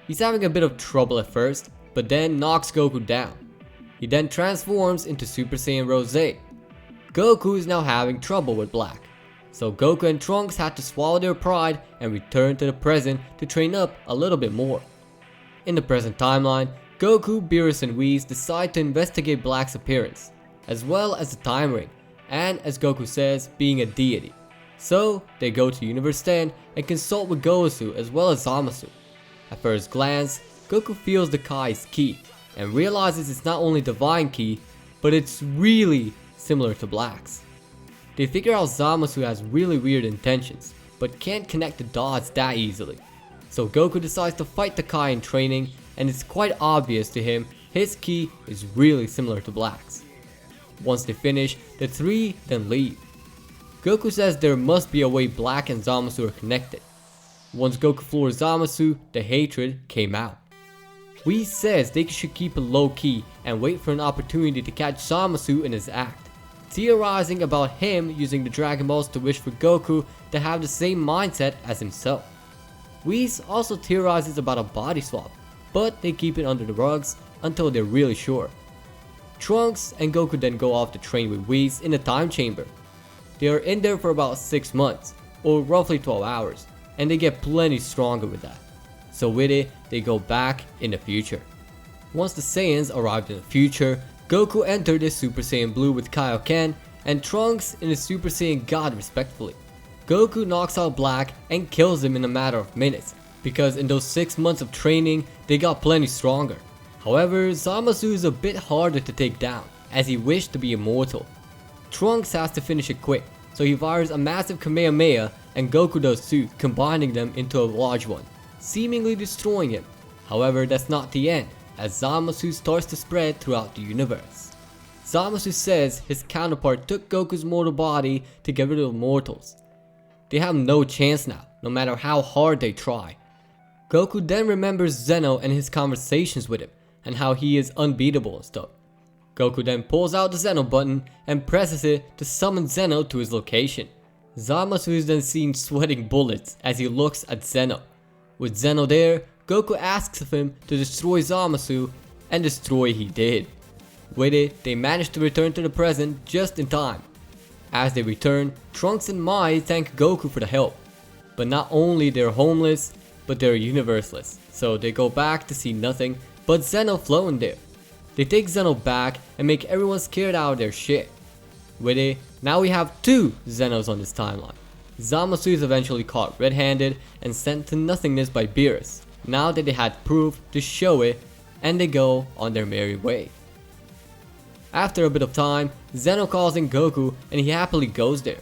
He's having a bit of trouble at first, but then knocks Goku down. He then transforms into Super Saiyan Rose. Goku is now having trouble with Black, so Goku and Trunks had to swallow their pride and return to the present to train up a little bit more. In the present timeline, Goku, Beerus and Whis decide to investigate Black's appearance, as well as the time ring, and as Goku says, being a deity. So they go to Universe 10 and consult with Gowasu as well as Zamasu. At first glance, Goku feels the Kai's ki and realizes it's not only divine ki, but it's really similar to Black's. They figure out Zamasu has really weird intentions, but can't connect the dots that easily. So Goku decides to fight the Kai in training, and it's quite obvious to him his ki is really similar to Black's. Once they finish, the three then leave. Goku says there must be a way Black and Zamasu are connected. Once Goku floors Zamasu, the hatred came out. Whis says they should keep it low key and wait for an opportunity to catch Zamasu in his act, theorizing about him using the Dragon Balls to wish for Goku to have the same mindset as himself. Whis also theorizes about a body swap, but they keep it under the rugs until they're really sure. Trunks and Goku then go off to train with Whis in the time chamber. They are in there for about 6 months, or roughly 12 hours, and they get plenty stronger with that. So with it, they go back in the future. Once the Saiyans arrived in the future, Goku entered his Super Saiyan Blue with Kaioken, and Trunks in his Super Saiyan God respectively. Goku knocks out Black and kills him in a matter of minutes, because in those 6 months of training, they got plenty stronger. However, Zamasu is a bit harder to take down, as he wished to be immortal. Trunks has to finish it quick, so he fires a massive Kamehameha and Goku does too, combining them into a large one, seemingly destroying him. However, that's not the end, as Zamasu starts to spread throughout the universe. Zamasu says his counterpart took Goku's mortal body to get rid of mortals. They have no chance now, no matter how hard they try. Goku then remembers Zeno and his conversations with him, and how he is unbeatable and stuff. Goku then pulls out the Zeno button and presses it to summon Zeno to his location. Zamasu is then seen sweating bullets as he looks at Zeno. With Zeno there, Goku asks of him to destroy Zamasu, and destroy he did. With it, they manage to return to the present just in time. As they return, Trunks and Mai thank Goku for the help. But not only they're homeless, but they're universeless, so they go back to see nothing but Zeno floating there. They take Zeno back and make everyone scared out of their shit. With it, now we have 2 Zenos on this timeline. Zamasu is eventually caught red-handed and sent to nothingness by Beerus, now that they had proof to show it, and they go on their merry way. After a bit of time, Zeno calls in Goku and he happily goes there.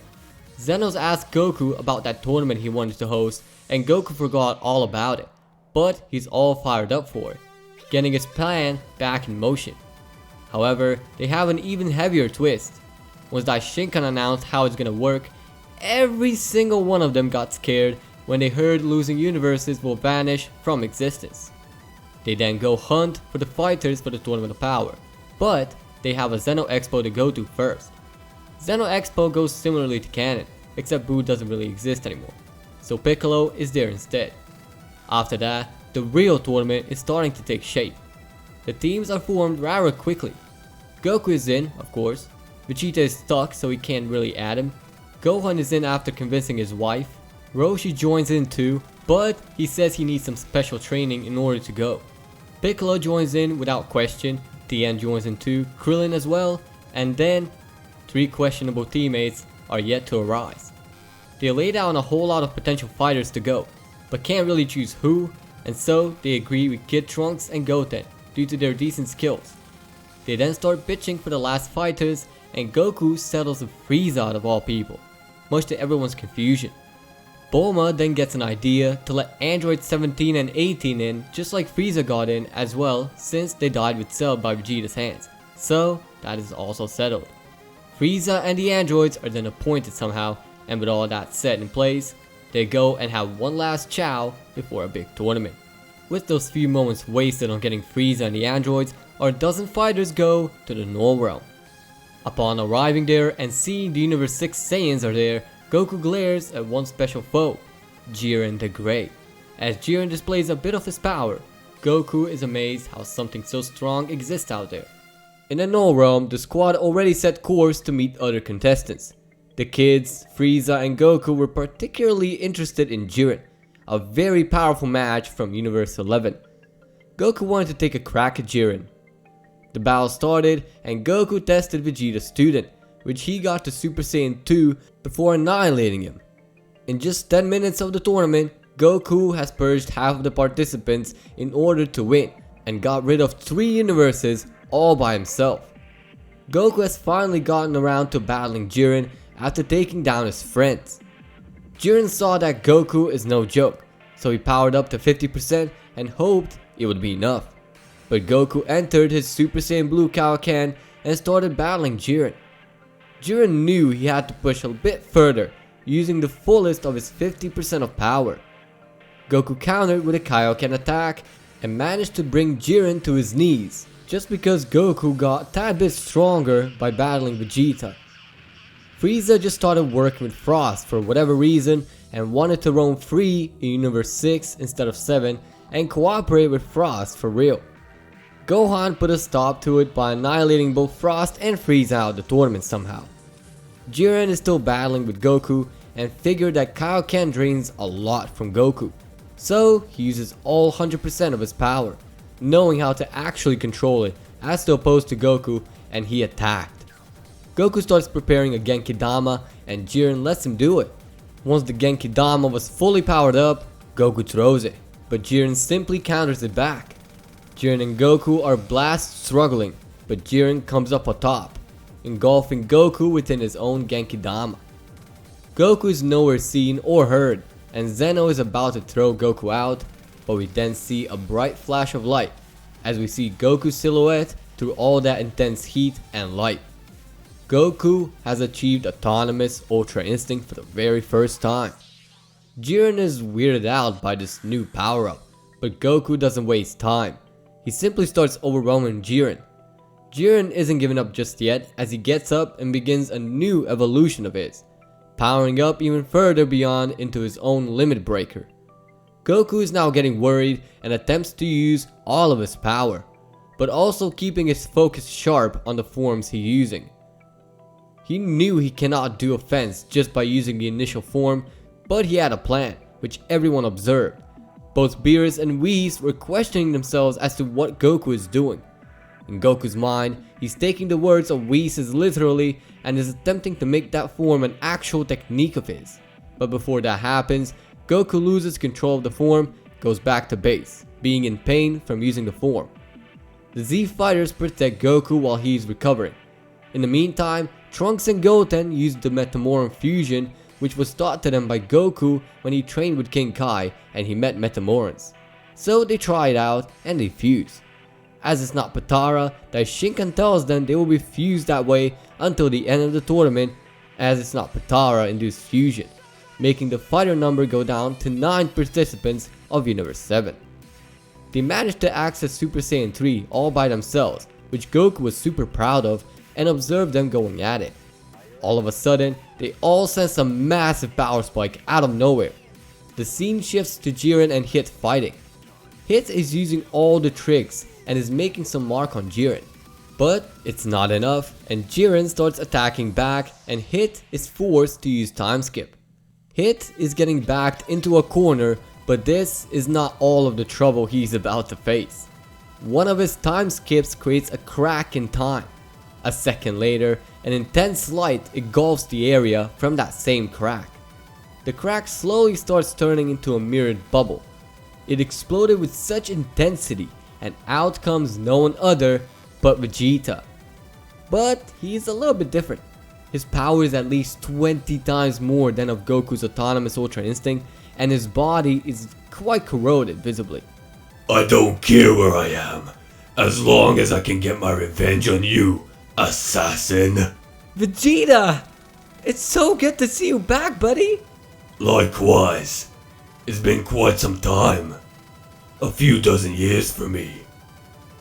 Zeno's asked Goku about that tournament he wanted to host, and Goku forgot all about it, but he's all fired up for it, getting his plan back in motion. However, they have an even heavier twist. Once Daishinkan announced how it's gonna work, every single one of them got scared when they heard losing universes will vanish from existence. They then go hunt for the fighters for the Tournament of Power, but they have a Zeno Expo to go to first. Zeno Expo goes similarly to canon, except Buu doesn't really exist anymore, so Piccolo is there instead. After that, the real tournament is starting to take shape. The teams are formed rather quickly. Goku is in, of course. Vegeta is stuck, so he can't really add him. Gohan is in after convincing his wife. Roshi joins in too, but he says he needs some special training in order to go. Piccolo joins in without question. Tien joins in too, Krillin as well, and then 3 questionable teammates are yet to arise. They lay down a whole lot of potential fighters to go, but can't really choose who, and so they agree with Kid Trunks and Goten due to their decent skills. They then start bitching for the last fighters, and Goku settles with Frieza out of all people, much to everyone's confusion. Bulma then gets an idea to let Android 17 and 18 in, just like Frieza got in as well, since they died with Cell by Vegeta's hands, so that is also settled. Frieza and the androids are then appointed somehow, and with all that set in place, they go and have one last chow before a big tournament. With those few moments wasted on getting Frieza and the androids, our dozen fighters go to the Null Realm. Upon arriving there and seeing the Universe 6 Saiyans are there, Goku glares at one special foe, Jiren the Great. As Jiren displays a bit of his power, Goku is amazed how something so strong exists out there. In the Null Realm, the squad already set course to meet other contestants. The kids, Frieza and Goku were particularly interested in Jiren, a very powerful match from Universe 11. Goku wanted to take a crack at Jiren. The battle started and Goku tested Vegeta's student, which he got to Super Saiyan 2 before annihilating him. In just 10 minutes of the tournament, Goku has purged half of the participants in order to win, and got rid of 3 universes all by himself. Goku has finally gotten around to battling Jiren after taking down his friends. Jiren saw that Goku is no joke, so he powered up to 50% and hoped it would be enough. But Goku entered his Super Saiyan Blue Kaioken and started battling Jiren. Jiren knew he had to push a bit further, using the fullest of his 50% of power. Goku countered with a Kaioken attack and managed to bring Jiren to his knees, just because Goku got a tad bit stronger by battling Vegeta. Frieza just started working with Frost for whatever reason and wanted to roam free in Universe 6 instead of 7 and cooperate with Frost for real. Gohan put a stop to it by annihilating both Frost and Frieza out of the tournament somehow. Jiren is still battling with Goku and figured that Kaioken drains a lot from Goku, so he uses all 100% of his power, knowing how to actually control it, as opposed to Goku, and he attacked. Goku starts preparing a Genkidama, and Jiren lets him do it. Once the Genkidama was fully powered up, Goku throws it, but Jiren simply counters it back. Jiren and Goku are blast struggling, but Jiren comes up on top, engulfing Goku within his own Genkidama. Goku is nowhere seen or heard, and Zeno is about to throw Goku out, but we then see a bright flash of light, as we see Goku's silhouette through all that intense heat and light. Goku has achieved autonomous Ultra Instinct for the very first time. Jiren is weirded out by this new power up, but Goku doesn't waste time. He simply starts overwhelming Jiren. Jiren isn't giving up just yet, as he gets up and begins a new evolution of his, powering up even further beyond into his own limit breaker. Goku is now getting worried and attempts to use all of his power, but also keeping his focus sharp on the forms he's using. He knew he cannot do offense just by using the initial form, but he had a plan, which everyone observed. Both Beerus and Whis were questioning themselves as to what Goku is doing. In Goku's mind, he's taking the words of Whis as literally and is attempting to make that form an actual technique of his. But before that happens, Goku loses control of the form, goes back to base, being in pain from using the form. The Z fighters protect Goku while he's recovering. In the meantime, Trunks and Goten used the Metamoran fusion, which was taught to them by Goku when he trained with King Kai and he met Metamorans. So they try it out and they fuse. As it's not Potara, Daishinkan tells them they will be fused that way until the end of the tournament, as it's not Potara induced fusion, making the fighter number go down to 9 participants of Universe 7. They managed to access Super Saiyan 3 all by themselves, which Goku was super proud of, and observed them going at it. All of a sudden, they all sense a massive power spike out of nowhere. The scene shifts to Jiren and Hit fighting. Hit is using all the tricks and is making some mark on Jiren. But it's not enough, and Jiren starts attacking back, and Hit is forced to use time skip. Hit is getting backed into a corner, but this is not all of the trouble he's about to face. One of his time skips creates a crack in time. A second later, an intense light engulfs the area from that same crack. The crack slowly starts turning into a mirrored bubble. It exploded with such intensity, and out comes no one other but Vegeta. But he's a little bit different. His power is at least 20 times more than of Goku's autonomous Ultra Instinct, and his body is quite corroded visibly. I don't care where I am, as long as I can get my revenge on you, assassin. Vegeta! It's so good to see you back, buddy! Likewise. It's been quite some time. A few dozen years for me.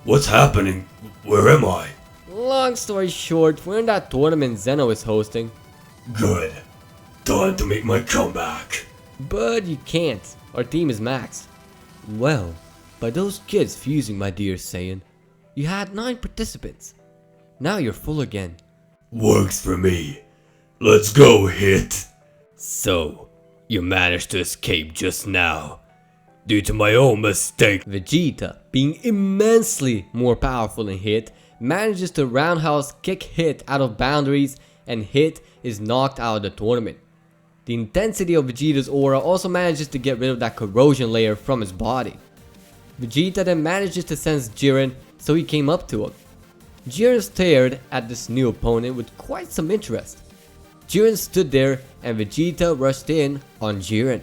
What's happening? Where am I? Long story short, we're in that tournament Zeno is hosting. Good. Time to make my comeback. But you can't. Our team is maxed. Well, by those kids fusing, my dear Saiyan, you had 9 participants. Now you're full again. Works for me. Let's go, Hit. So, you managed to escape just now, due to my own mistake. Vegeta, being immensely more powerful than Hit, manages to roundhouse kick Hit out of boundaries, and Hit is knocked out of the tournament. The intensity of Vegeta's aura also manages to get rid of that corrosion layer from his body. Vegeta then manages to sense Jiren, so he came up to him. Jiren stared at this new opponent with quite some interest. Jiren stood there and Vegeta rushed in on Jiren.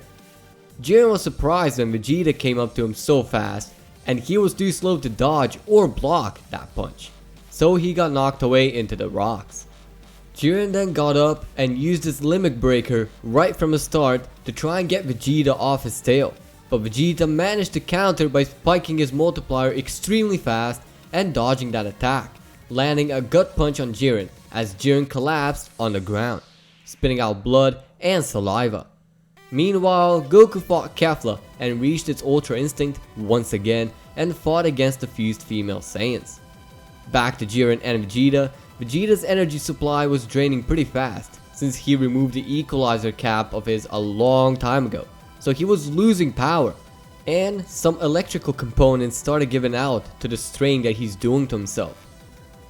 Jiren was surprised when Vegeta came up to him so fast, and he was too slow to dodge or block that punch, so he got knocked away into the rocks. Jiren then got up and used his limit breaker right from the start to try and get Vegeta off his tail, but Vegeta managed to counter by spiking his multiplier extremely fast and dodging that attack, landing a gut punch on Jiren as Jiren collapsed on the ground, spitting out blood and saliva. Meanwhile, Goku fought Kefla and reached its Ultra Instinct once again and fought against the fused female Saiyans. Back to Jiren and Vegeta, Vegeta's energy supply was draining pretty fast since he removed the equalizer cap of his a long time ago, so he was losing power, and some electrical components started giving out to the strain that he's doing to himself.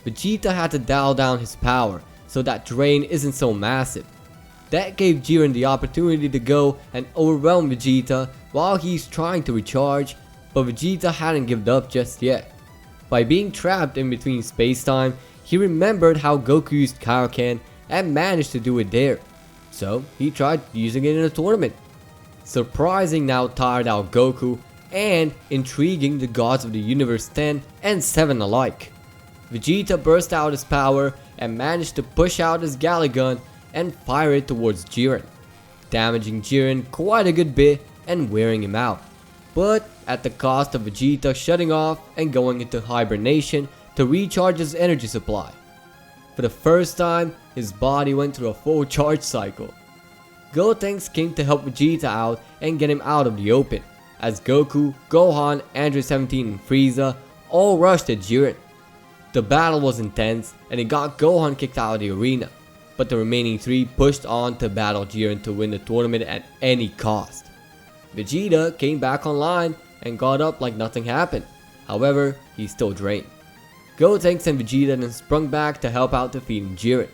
Vegeta had to dial down his power so that drain isn't so massive. That gave Jiren the opportunity to go and overwhelm Vegeta while he's trying to recharge, but Vegeta hadn't given up just yet. By being trapped in between space-time, he remembered how Goku used Kaioken and managed to do it there. So he tried using it in a tournament, surprising now tired out Goku and intriguing the gods of the universe 10 and 7 alike. Vegeta burst out his power and managed to push out his Galley Gun and fire it towards Jiren, damaging Jiren quite a good bit and wearing him out, but at the cost of Vegeta shutting off and going into hibernation to recharge his energy supply. For the first time, his body went through a full charge cycle. Gotenks came to help Vegeta out and get him out of the open, as Goku, Gohan, Android 17 and Frieza all rushed at Jiren. The battle was intense and it got Gohan kicked out of the arena, but the remaining three pushed on to battle Jiren to win the tournament at any cost. Vegeta came back online and got up like nothing happened, however, he's still drained. Gotenks and Vegeta then sprung back to help out defeating Jiren.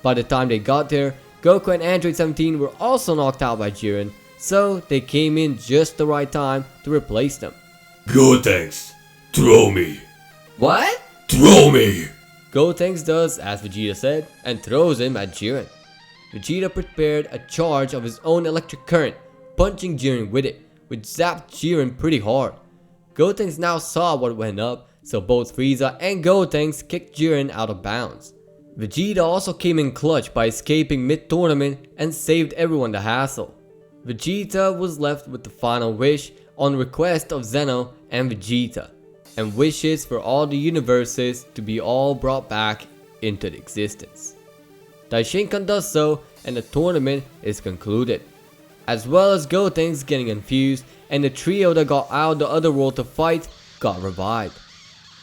By the time they got there, Goku and Android 17 were also knocked out by Jiren, so they came in just the right time to replace them. Gotenks, throw me. What? Throw me! Gotenks does as Vegeta said and throws him at Jiren. Vegeta prepared a charge of his own electric current, punching Jiren with it, which zapped Jiren pretty hard. Gotenks now saw what went up, so both Frieza and Gotenks kicked Jiren out of bounds. Vegeta also came in clutch by escaping mid-tournament and saved everyone the hassle. Vegeta was left with the final wish on request of Zeno and Vegeta, and wishes for all the universes to be all brought back into existence. Daishinkan does so and the tournament is concluded, as well as Gotenks getting infused and the trio that got out of the other world to fight got revived.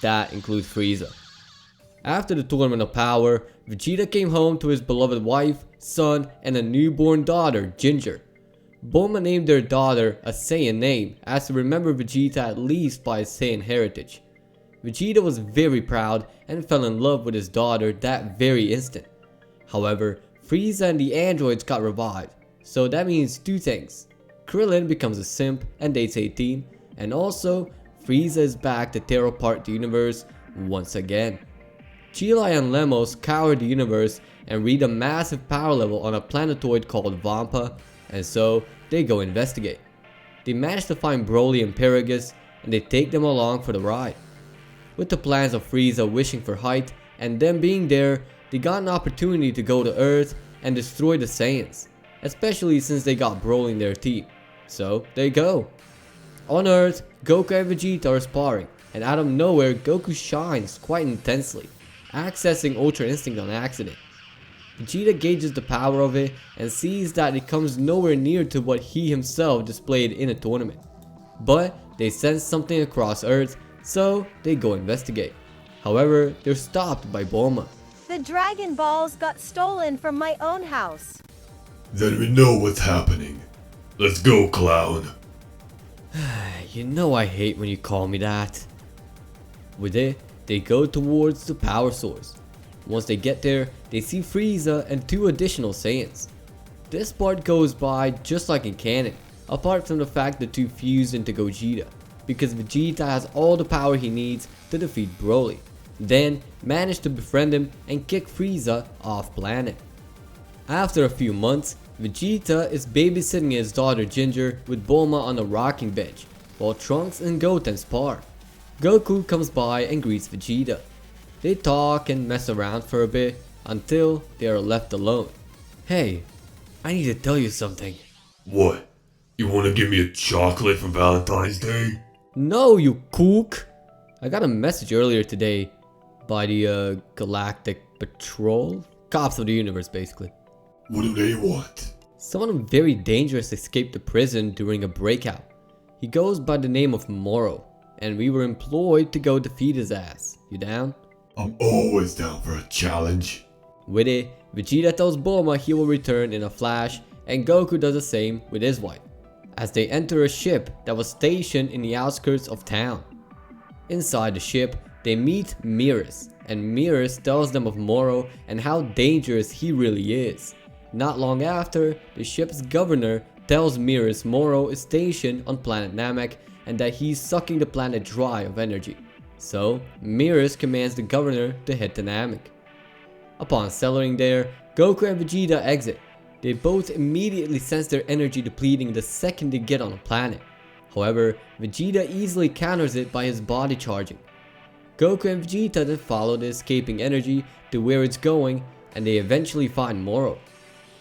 That includes Frieza. After the Tournament of Power, Vegeta came home to his beloved wife, son, and a newborn daughter, Ginger. Bulma named their daughter a Saiyan name as to remember Vegeta at least by his Saiyan heritage. Vegeta was very proud and fell in love with his daughter that very instant. However, Frieza and the androids got revived, so that means two things. Krillin becomes a simp and dates 18, and also Frieza is back to tear apart the universe once again. Chilai and Lemos cower the universe and read a massive power level on a planetoid called Vampa, and so they go investigate. They manage to find Broly and Paragus and they take them along for the ride. With the plans of Frieza wishing for height and them being there, they got an opportunity to go to Earth and destroy the Saiyans, especially since they got Broly in their team. So they go. On Earth, Goku and Vegeta are sparring, and out of nowhere Goku shines quite intensely, accessing Ultra Instinct on accident. Vegeta gauges the power of it and sees that it comes nowhere near to what he himself displayed in a tournament. But they sense something across Earth, so they go investigate. However, they're stopped by Bulma. The Dragon Balls got stolen from my own house. Then we know what's happening. Let's go, clown. You know I hate when you call me that. With it, they go towards the power source. Once they get there, they see Frieza and two additional Saiyans. This part goes by just like in canon, apart from the fact the two fuse into Gogeta, because Vegeta has all the power he needs to defeat Broly, then manage to befriend him and kick Frieza off planet. After a few months, Vegeta is babysitting his daughter Ginger with Bulma on a rocking bench, while Trunks and Goten spar. Goku comes by and greets Vegeta. They talk and mess around for a bit until they are left alone. Hey, I need to tell you something. What? You wanna give me a chocolate for Valentine's Day? No, you kook! I got a message earlier today by the Galactic Patrol? Cops of the universe, basically. What do they want? Someone very dangerous escaped the prison during a breakout. He goes by the name of Moro, and we were employed to go defeat his ass. You down? I'm always down for a challenge. With it, Vegeta tells Bulma he will return in a flash, and Goku does the same with his wife. as they enter a ship that was stationed in the outskirts of town. Inside the ship, they meet Beerus, and Beerus tells them of Moro and how dangerous he really is. Not long after, the ship's governor tells Beerus Moro is stationed on planet Namek and that he's sucking the planet dry of energy. So, Beerus commands the governor to head to Namek. Upon settling there, Goku and Vegeta exit. They both immediately sense their energy depleting the second they get on the planet. However, Vegeta easily counters it by his body charging. Goku and Vegeta then follow the escaping energy to where it's going, and they eventually find Moro.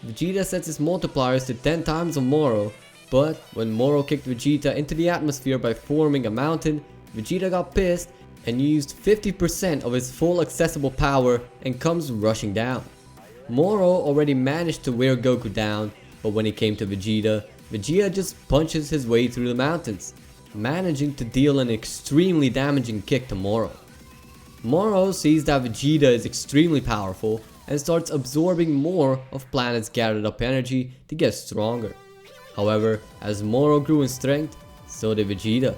Vegeta sets his multipliers to 10 times on Moro, but when Moro kicked Vegeta into the atmosphere by forming a mountain, Vegeta got pissed and used 50% of his full accessible power and comes rushing down. Moro already managed to wear Goku down, but when he came to Vegeta, Vegeta just punches his way through the mountains, managing to deal an extremely damaging kick to Moro. Moro sees that Vegeta is extremely powerful and starts absorbing more of planet's gathered up energy to get stronger. However, as Moro grew in strength, so did Vegeta.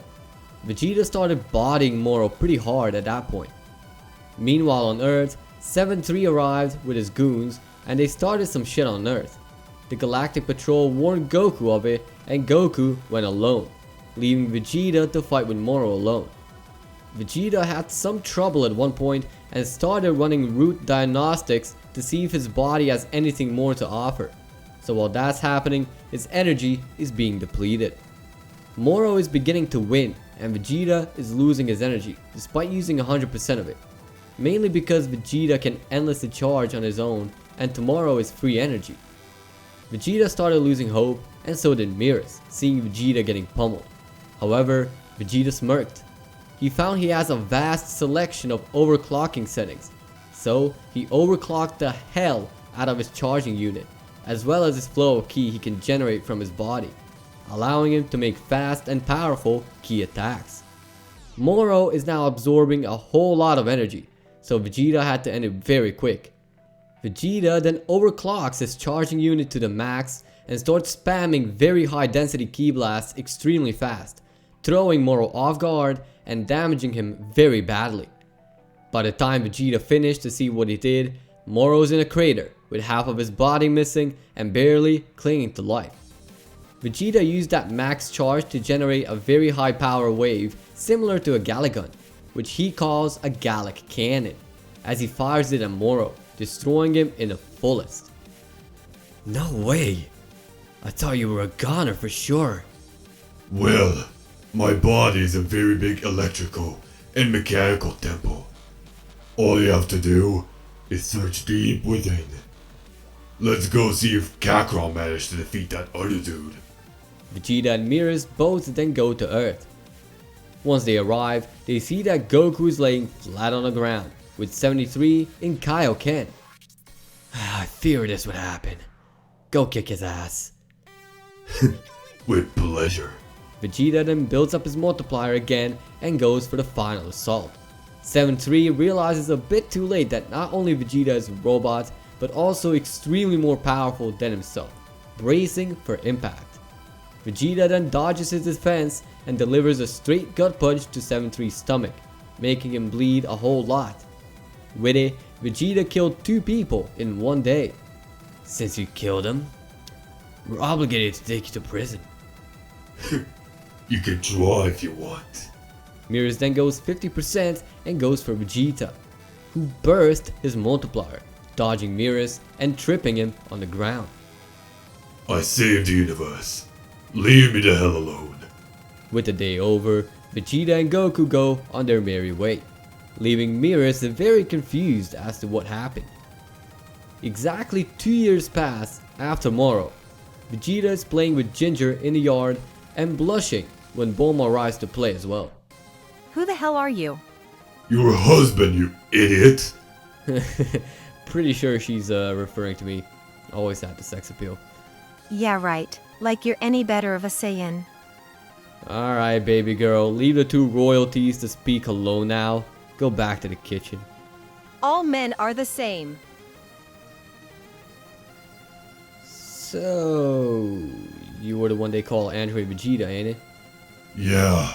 Vegeta started bodying Moro pretty hard at that point. Meanwhile on Earth, 7-3 arrived with his goons and they started some shit on Earth. The Galactic Patrol warned Goku of it and Goku went alone, leaving Vegeta to fight with Moro alone. Vegeta had some trouble at one point and started running root diagnostics to see if his body has anything more to offer. So while that's happening, his energy is being depleted. Moro is beginning to win and Vegeta is losing his energy despite using 100% of it. Mainly because Vegeta can endlessly charge on his own and tomorrow is free energy. Vegeta started losing hope and so did Beerus, seeing Vegeta getting pummeled. However, Vegeta smirked. He found he has a vast selection of overclocking settings, so he overclocked the hell out of his charging unit, as well as his flow of ki he can generate from his body, allowing him to make fast and powerful ki attacks. Moro is now absorbing a whole lot of energy, so Vegeta had to end it very quick. Vegeta then overclocks his charging unit to the max and starts spamming very high density ki blasts extremely fast, throwing Moro off guard and damaging him very badly. By the time Vegeta finished to see what he did, Moro's in a crater with half of his body missing and barely clinging to life. Vegeta used that max charge to generate a very high power wave similar to a Gallic gun, which he calls a Gallic cannon, as he fires it at Moro, destroying him in the fullest. No way! I thought you were a goner for sure. Well, my body is a very big electrical and mechanical temple. All you have to do is search deep within. Let's go see if Kakarot managed to defeat that other dude. Vegeta and Beerus both then go to Earth. Once they arrive, they see that Goku is laying flat on the ground, with 73 in Kaioken. I feared this would happen. Go kick his ass. With pleasure. Vegeta then builds up his multiplier again and goes for the final assault. 7-3 realizes a bit too late that not only Vegeta is a robot, but also extremely more powerful than himself, bracing for impact. Vegeta then dodges his defense and delivers a straight gut punch to 7-3's stomach, making him bleed a whole lot. With it, Vegeta killed 2 people in one day. Since you killed him, we're obligated to take you to prison. You can try if you want. Beerus then goes 50% and goes for Vegeta, who burst his multiplier, dodging Beerus and tripping him on the ground. I saved the universe. Leave me the hell alone. With the day over, Vegeta and Goku go on their merry way, leaving Beerus very confused as to what happened. Exactly 2 years pass after Moro. Vegeta is playing with Ginger in the yard and blushing when Bulma arrives to play as well. Who the hell are you? Your husband, you idiot. Pretty sure she's referring to me. Always had the sex appeal. Yeah, right. Like you're any better of a Saiyan. Alright, baby girl, leave the 2 royalties to speak alone now. Go back to the kitchen. All men are the same. So, you were the one they call Android Vegeta, ain't it? Yeah,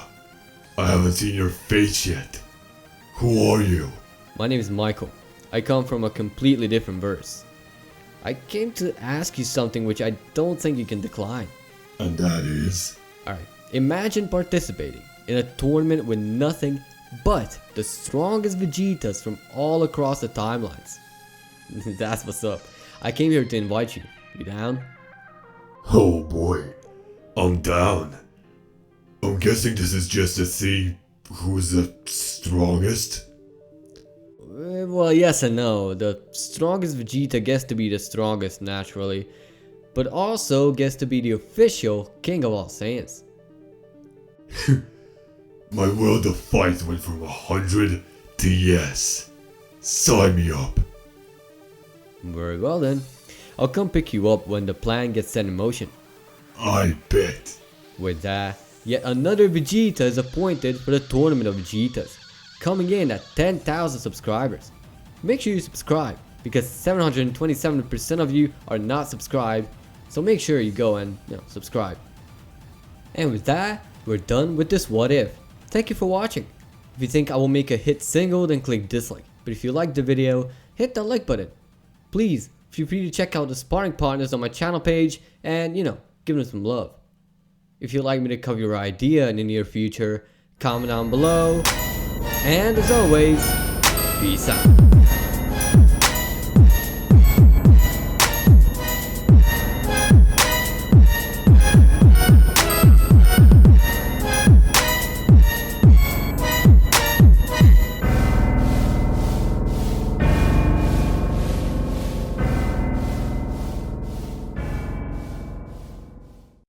I haven't seen your face yet. Who are you? My name is Michael. I come from a completely different verse. I came to ask you something which I don't think you can decline. And that is? Alright, imagine participating in a tournament with nothing but the strongest Vegetas from all across the timelines. That's what's up. I came here to invite you. You down? Oh boy, I'm down. I'm guessing this is just to see who's the strongest? Well, yes and no. The strongest Vegeta gets to be the strongest naturally, but also gets to be the official king of all Saiyans. My will to fight went from 100 to yes. Sign me up. Very well then. I'll come pick you up when the plan gets set in motion. I bet. With that, yet another Vegeta is appointed for the Tournament of Vegetas, coming in at 10,000 subscribers. Make sure you subscribe, because 727% of you are not subscribed, so make sure you go and subscribe. And with that, we're done with this what if. Thank you for watching. If you think I will make a hit single, then click dislike. But if you liked the video, hit that like button. Please, feel free to check out the sparring partners on my channel page and, give them some love. If you'd like me to cover your idea in the near future, comment down below. And as always, peace out.